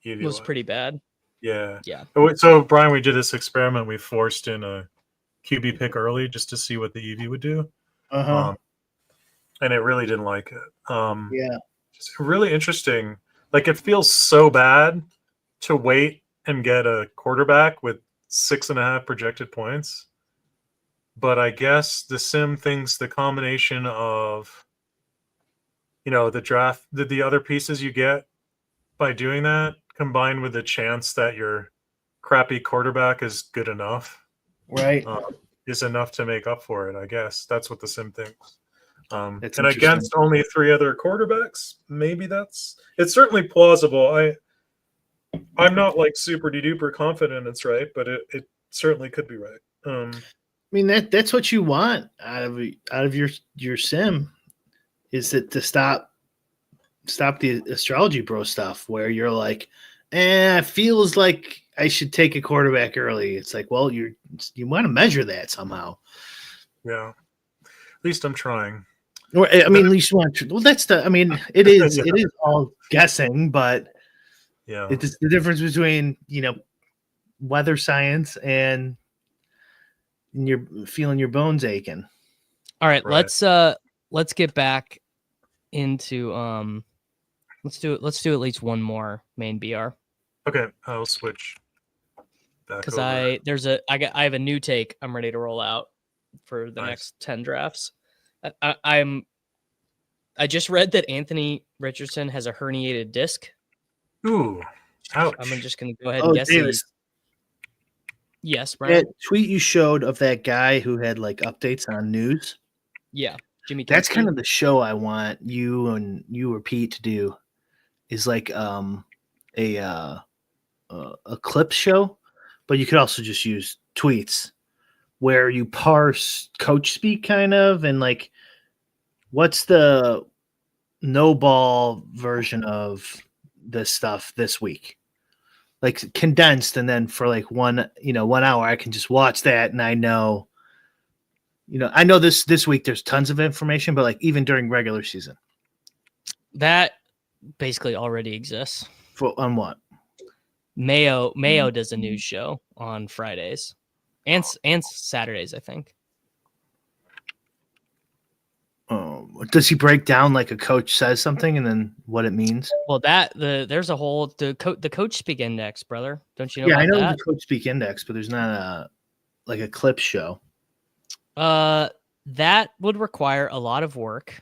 It was pretty bad. Yeah. Yeah. So Brian, we did this experiment. We forced in a QB pick early just to see what the EV would do. And it really didn't like it. Yeah. It's really interesting. Like, it feels so bad to wait and get a quarterback with 6.5 projected points. But I guess the sim thinks the combination of, the draft, the other pieces you get by doing that, combined with the chance that your crappy quarterback is good enough, right, is enough to make up for it. I guess that's what the sim thinks. And interesting. against only 3 other quarterbacks, maybe it's certainly plausible. I'm not like super duper confident it's right, but it certainly could be right. I mean, that's what you want out of your sim, is that to stop the astrology bro stuff where you're like, it feels like I should take a quarterback early. It's like, well, you want to measure that somehow. Yeah, at least I'm trying. Or, I mean, at least you want to. Well, it is it is all guessing, but yeah, it's the difference between weather science and you're feeling your bones aching. All right. Let's get back into let's do at least one more main BR. Okay, I'll switch because I have a new take I'm ready to roll out for the next 10 drafts. I just read that Anthony Richardson has a herniated disc. Ooh, ouch. I'm just going to go ahead and guess. Yes, Brian. That tweet you showed of that guy who had like updates on news. Yeah, Jimmy. That's kind of the show I want you or Pete to do. Is like a clip show, but you could also just use tweets where you parse coach speak kind of, and like, what's the no ball version of this stuff this week? Like condensed, and then for like 1 hour, I can just watch that, and I know this week there's tons of information, but like even during regular season, that basically already exists. On what? Mayo does a news show on Fridays and Saturdays, I think. Does he break down like a coach says something and then what it means? Well, there's a whole the coach speak index, brother. Don't you know? Yeah, about I know that? the coach speak index, but there's not a clip show. That would require a lot of work,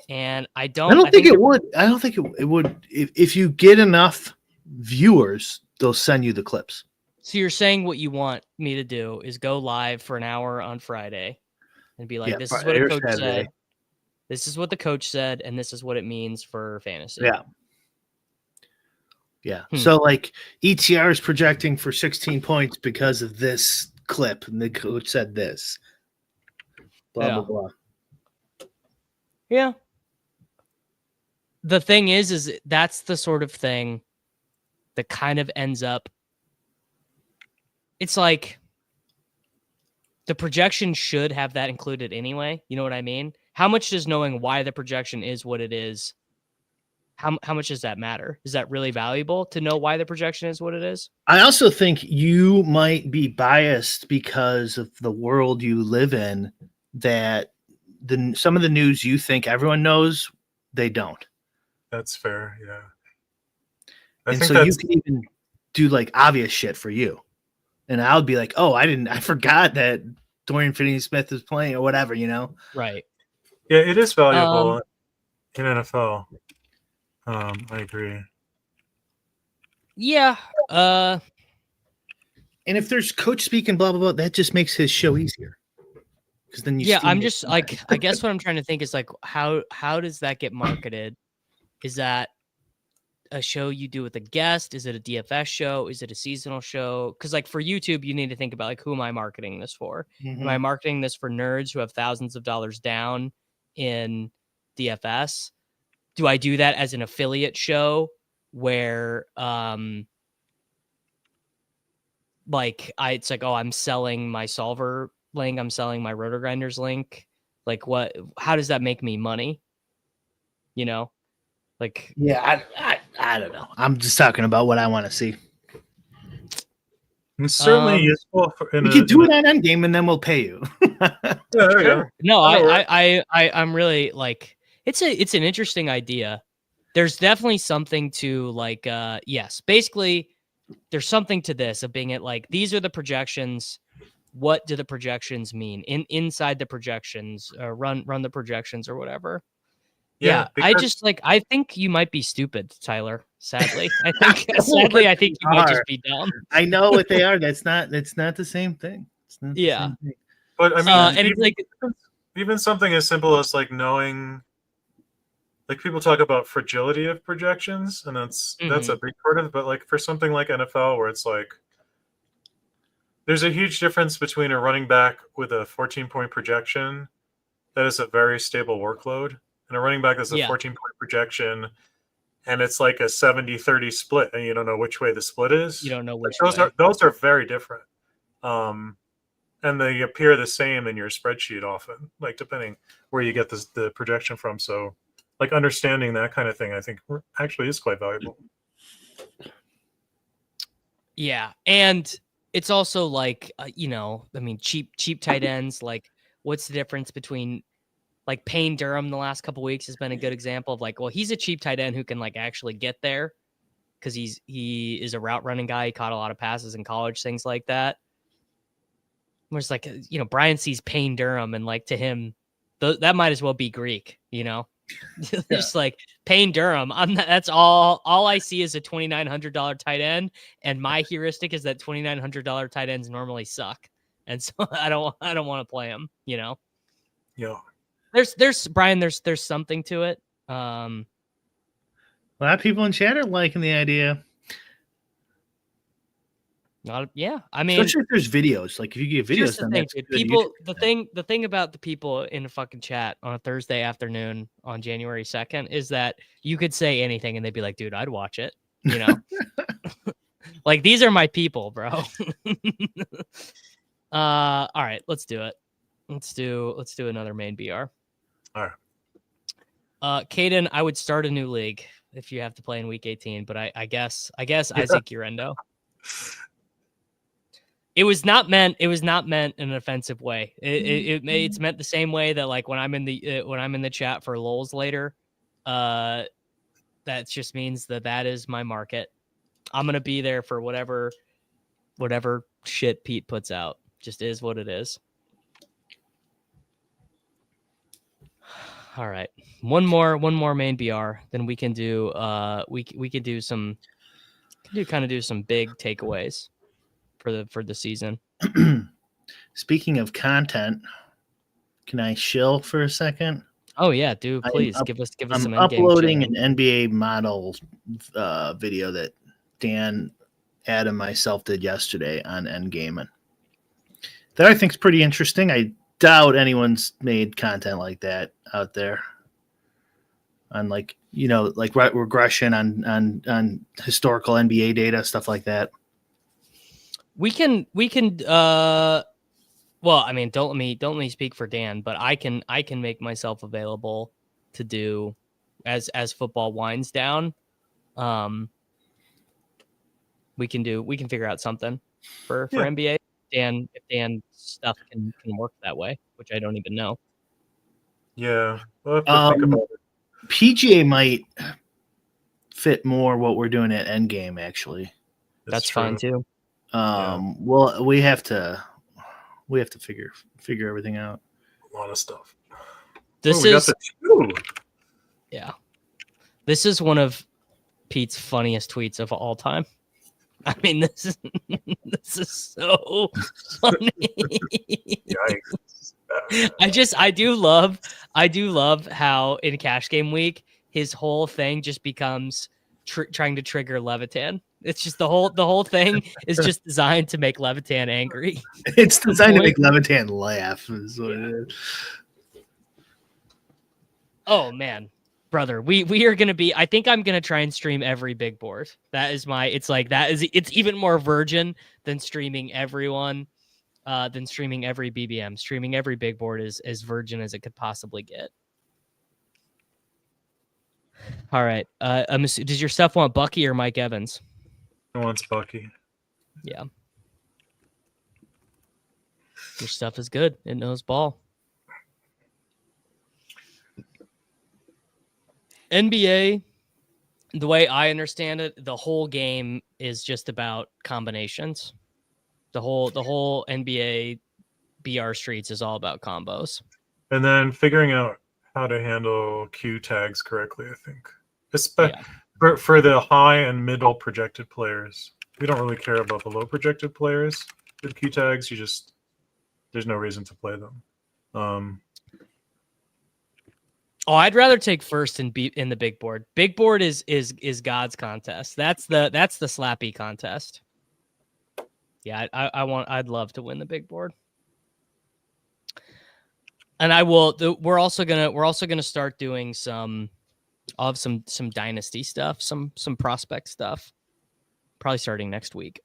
and I don't think it would. I don't think it would. If you get enough viewers, they'll send you the clips. So you're saying what you want me to do is go live for an hour on Friday and be like, this is what a coach said. This is what the coach said, and this is what it means for fantasy. Yeah. Yeah. So like ETR is projecting for 16 points because of this clip, and the coach said this. blah, blah. Yeah. The thing is that's the sort of thing that kind of ends up. It's like the projection should have that included anyway. You know what I mean? How much does knowing why the projection is what it is? How much does that matter? Is that really valuable to know why the projection is what it is? I also think you might be biased because of the world you live in, that some of the news you think everyone knows, they don't. That's fair. Yeah. And so you can even do like obvious shit for you. And I would be like, oh, I forgot that Dorian Finney-Smith is playing or whatever, you know? Right. Yeah, it is valuable in NFL. I agree. Yeah. And if there's coach speaking, blah, blah, blah, that just makes his show easier. Because then I'm just like, I guess what I'm trying to think is like, how does that get marketed? Is that a show you do with a guest? Is it a DFS show? Is it a seasonal show? Because like for YouTube, you need to think about like, who am I marketing this for? Mm-hmm. Am I marketing this for nerds who have thousands of dollars down in DFS? Do I do that as an affiliate show where it's like, oh, I'm selling my solver link, I'm selling my rotor grinders link. Like how does that make me money? You know? Like, yeah, I don't know. I'm just talking about what I want to see. It's certainly useful. We can do it on Endgame, and then we'll pay you. Yeah, there you go. No, I'm really like, it's an interesting idea. There's definitely something to like, yes, basically there's something to this of being like, these are the projections. What do the projections mean inside the projections, run the projections or whatever. Yeah, I just like, I think you might be stupid, Tyler. Sadly, I think I think you might just be dumb. I know what they are. That's not the same thing. It's not the same thing. But I mean, and it's like even something as simple as like knowing, like people talk about fragility of projections, and that's a big part of it. But like for something like NFL, where it's like there's a huge difference between a running back with a 14-point projection that is a very stable workload, and a running back that's a 14-point projection, and it's like a 70-30 split, and you don't know which way the split is. You don't know which way. Those are very different. And they appear the same in your spreadsheet often, like depending where you get the projection from. So like understanding that kind of thing, I think actually is quite valuable. Yeah. And it's also like, I mean, cheap tight ends, like what's the difference between like Payne Durham the last couple of weeks has been a good example of like, well, he's a cheap tight end who can like actually get there because he is a route running guy. He caught a lot of passes in college, things like that. Whereas like, Brian sees Payne Durham and like to him, that might as well be Greek, Just like Payne Durham. That's all I see is a $2,900 tight end. And my heuristic is that $2,900 tight ends normally suck. And so I don't want to play them, Yeah. There's Brian, there's something to it. A lot of people in chat are liking the idea. I mean, especially if there's videos. Like if you get videos, the thing, dude, people. The thing about the people in a fucking chat on a Thursday afternoon on January 2nd is that you could say anything and they'd be like, "Dude, I'd watch it." Like these are my people, bro. All right, let's do it. Let's do another main BR. All right. Caden, I would start a new league if you have to play in week 18, but I guess Isaac Urendo. It was not meant in an offensive way. It's meant the same way that like when I'm in the chat for lols later, that just means that is my market. I'm gonna be there for whatever shit Pete puts out. Just is what it is. All right, one more main BR, then we can do we can do some big takeaways for the season. Speaking of content, can I shill for a second? Oh yeah, dude, please give us some. I'm uploading an NBA model video that Dan, Adam, myself did yesterday on Endgame, that I think is pretty interesting. I doubt anyone's made content like that out there on like regression on historical NBA data, stuff like that. We can well, I mean, don't let me speak for Dan, but I can make myself available to do as football winds down. We can figure out something for NBA. If Dan stuff can work that way, which I don't even know. Yeah, we'll have to think about it. PGA might fit more what we're doing at Endgame, actually. That's fine too. Well, we have to figure everything out. A lot of stuff. This is one of Pete's funniest tweets of all time. I mean, this is so funny. I do love how in Cash Game Week his whole thing just becomes trying to trigger Levitan. It's just the whole thing is just designed to make Levitan angry. It's designed to make Levitan laugh. Is what it is. Oh man. Brother, we are gonna be. I think I'm gonna try and stream every big board. It's even more virgin than streaming everyone, than streaming every BBM. Streaming every big board is as virgin as it could possibly get. All right. Does your stuff want Bucky or Mike Evans? It wants Bucky. Yeah. Your stuff is good. It knows ball. NBA, the way I understand it, the whole game is just about combinations. The whole NBA BR Streets is all about combos. And then figuring out how to handle Q tags correctly, I think. For the high and middle projected players. We don't really care about the low projected players with Q tags. There's no reason to play them. I'd rather take first in the big board. Big board is God's contest. That's the slappy contest. Yeah, I'd love to win the big board. And I will. We're also gonna start doing some dynasty stuff, some prospect stuff. Probably starting next week.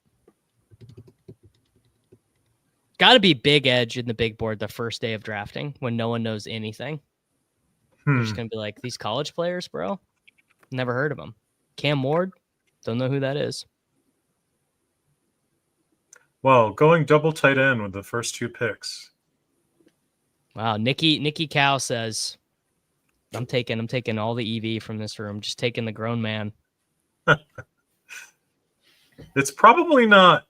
Got to be big edge in the big board the first day of drafting when no one knows anything. They're just going to be like, these college players, bro, never heard of them. Cam Ward, don't know who that is. Well, going double tight end with the first 2 picks. Wow, Nikki Cow says, I'm taking all the EV from this room, just taking the grown man. It's probably not,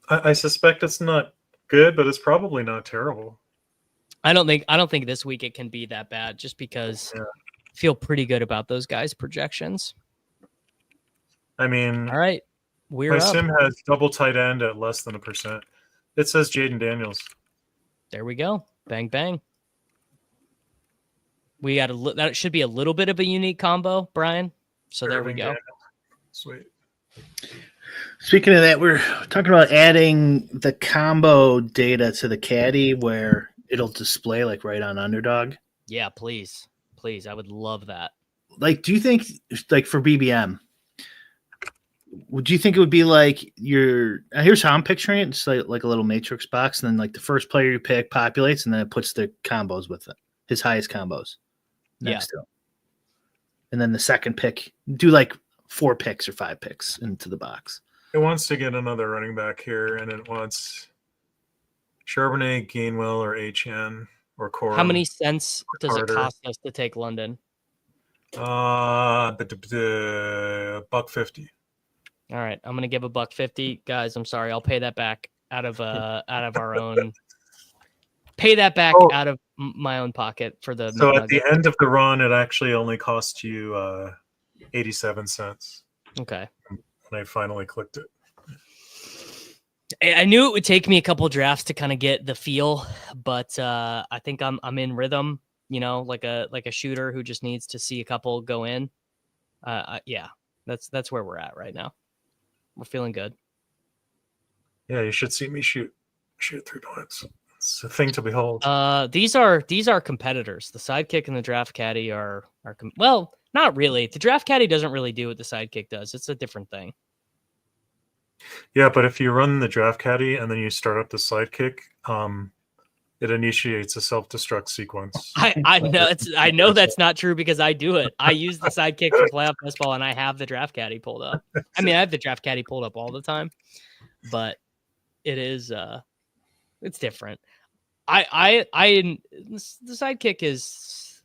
I suspect it's not good, but it's probably not terrible. I don't think this week it can be that bad just because I feel pretty good about those guys' projections. I mean, all right, my sim has double tight end at less than 1%. It says Jaden Daniels. There we go. Bang, bang. We got that should be a little bit of a unique combo, Brian. So there we go. Daniels. Sweet. Speaking of that, we're talking about adding the combo data to the caddy where it'll display like right on Underdog. Yeah, please. I would love that. Like, do you think like for BBM, would you think it would be like here's how I'm picturing it. It's like a little matrix box. And then like the first player you pick populates and then it puts the combos with it. His highest combos next to him. And then the second pick, do like 4 picks or 5 picks into the box. It wants to get another running back here, and it wants Charbonnet, Gainwell, or HN, or Corum. How many cents does it cost us to take London? $1.50. All right, I'm gonna give $1.50, guys. I'm sorry, I'll pay that back out of our own. Pay that back out of my own pocket for the. So at the end of the run, it actually only cost you 87 cents. Okay. When I finally clicked it. I knew it would take me a couple drafts to kind of get the feel, but I think I'm in rhythm. You know, like a shooter who just needs to see a couple go in. Yeah, that's where we're at right now. We're feeling good. Yeah, you should see me shoot 3 points. It's a thing to behold. These are competitors. The sidekick and the draft caddy are well, not really. The draft caddy doesn't really do what the sidekick does. It's a different thing. Yeah, but if you run the draft caddy and then you start up the sidekick, it initiates a self-destruct sequence. I know that's not true because I do it. I use the sidekick for playoff baseball, and I have the draft caddy pulled up. I mean, I have the draft caddy pulled up all the time, but it is it's different. The sidekick is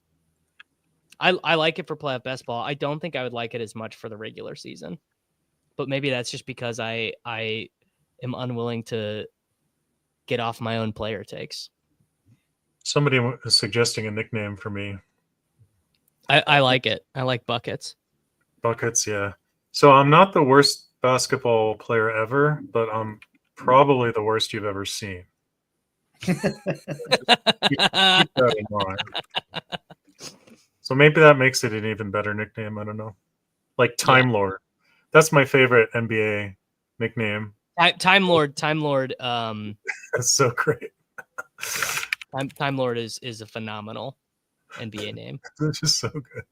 I like it for playoff baseball. I don't think I would like it as much for the regular season, but maybe that's just because I am unwilling to get off my own player takes. Somebody is suggesting a nickname for me. I like it. I like buckets. Buckets, yeah. So I'm not the worst basketball player ever, but I'm probably the worst you've ever seen. Keep that in mind. So maybe that makes it an even better nickname. I don't know. Like Time Lord. That's my favorite NBA nickname. Time Lord. That's so great. Time Lord is a phenomenal NBA name. It's just so good.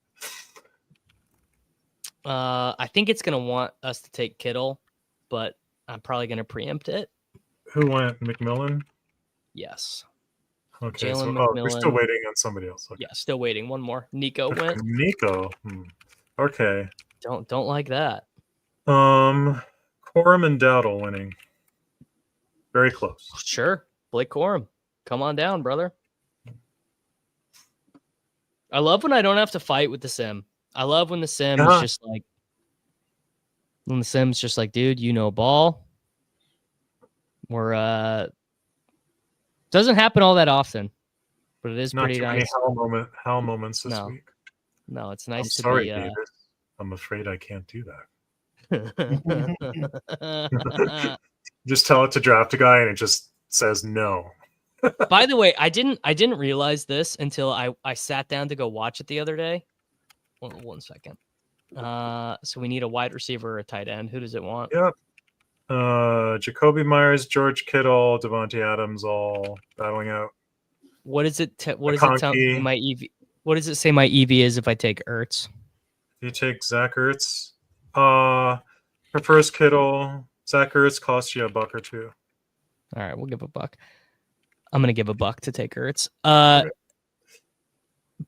I think it's gonna want us to take Kittle, but I'm probably gonna preempt it. Who went? McMillan? Yes. Okay, Jalen so we're McMillan. still waiting on somebody else. Okay. Yeah, still waiting. One more. Nico went. Nico. Okay. Don't like that. Corum and Dowdle winning. Very close. Sure. Blake Corum. Come on down, brother. I love when I don't have to fight with the sim. I love when the sim is just like, dude, you know ball. Or doesn't happen all that often, but it is Not pretty too nice. many hell moments this week. No, it's nice to sorry, be. David. I'm afraid I can't do that. Just tell it to draft a guy, and it just says no. By the way, I didn't realize this until I sat down to go watch it the other day. One second. So we need a wide receiver or a tight end. Who does it want? Yep. Jacoby Myers, George Kittle, Devontae Adams, all battling out. What does it say my EV? What does it say my EV is if I take Ertz? If you take Zach Ertz, prefers Kittle. Zach Ertz costs you $1 or $2. All right, we'll give $1. I'm gonna give $1 to take Ertz. Okay.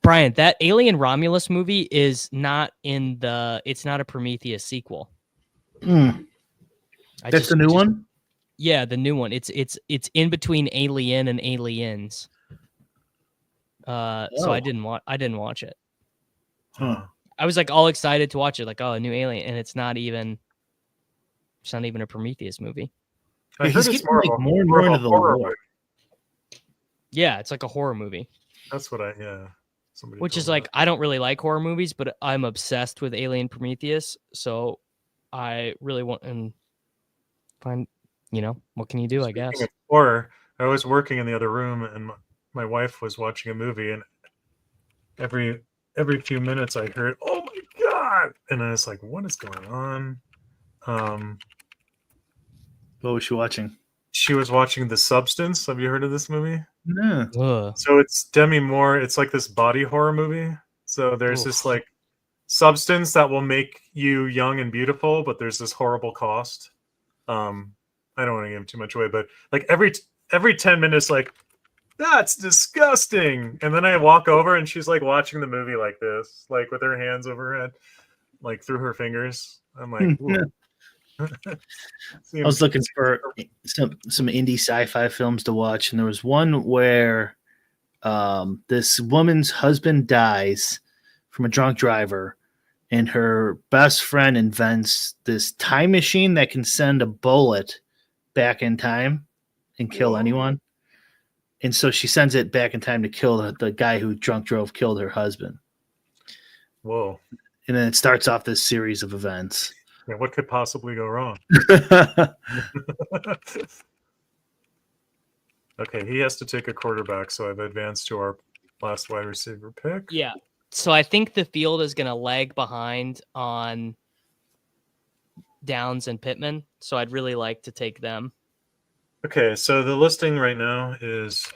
Brian, that Alien Romulus movie is not in the. It's not a Prometheus sequel. That's the new one? Yeah, the new one. It's in between Alien and Aliens. So I didn't watch it. Huh. I was like all excited to watch it, like, oh, a new Alien, and it's not even a Prometheus movie. I heard it's more and more into the lore. Yeah, it's like a horror movie. That's what Which is like, I don't really like horror movies, but I'm obsessed with Alien Prometheus, so I really want and find, what can you do? Speaking I guess. of horror, I was working in the other room, and my wife was watching a movie, and every few minutes I heard, "Oh my god!" and I was like, "What is going on?" What was she watching? She was watching The Substance. Have you heard of this movie? No. So it's Demi Moore. It's like this body horror movie. So there's this like substance that will make you young and beautiful, but there's this horrible cost. I don't want to give too much away, but like every 10 minutes, like, that's disgusting. And then I walk over and she's like watching the movie like this, like with her hands over her head, like through her fingers. I'm like, I was looking for some indie sci-fi films to watch, and there was one where this woman's husband dies from a drunk driver, and her best friend invents this time machine that can send a bullet back in time and kill anyone. And so she sends it back in time to kill the guy who drunk drove killed her husband. Whoa. And then it starts off this series of events. Yeah, what could possibly go wrong? Okay, he has to take a quarterback, so I've advanced to our last wide receiver pick. Yeah. So I think the field is going to lag behind on Downs and Pittman, so I'd really like to take them. Okay, so the listing right now is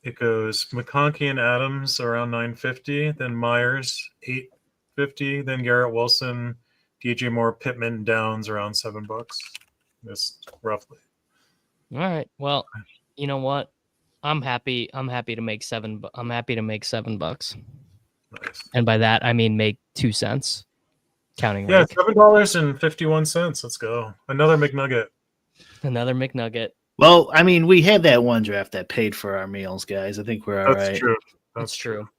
it goes McConkey and Adams around 950, then Myers 850, then Garrett Wilson, DJ Moore, Pittman, Downs around $7. Just roughly. All right. Well, you know what? I'm happy to make $7. I'm happy to make $7. Nice. And by that I mean make 2 cents. Counting Yeah, rake. $7.51. Let's go. Another McNugget. Another McNugget. Well, I mean, we had that one draft that paid for our meals, guys. I think we're all right. That's true. That's true.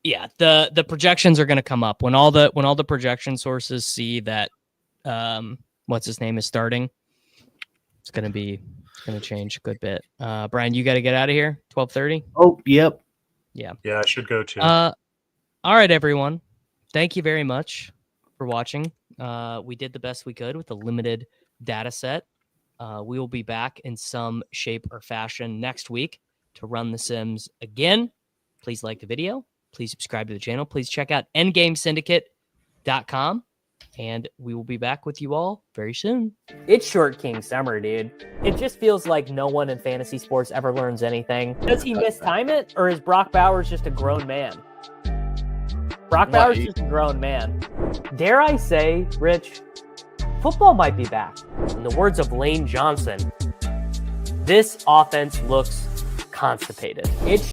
Yeah, the projections are going to come up when all the projection sources see that what's his name is starting. It's going to change a good bit. Brian, you got to get out of here. 12:30. Oh, yep. Yeah. Yeah, I should go too. All right, everyone. Thank you very much for watching. We did the best we could with a limited data set. We will be back in some shape or fashion next week to run the Sims again. Please like the video. Please subscribe to the channel. Please check out endgamesyndicate.com. And we will be back with you all very soon. It's Short King Summer, dude. It just feels like no one in fantasy sports ever learns anything. Does he mistime it, or is Brock Bowers just a grown man? Brock Bowers is just a grown man. Dare I say, Rich, football might be back. In the words of Lane Johnson, this offense looks constipated. It's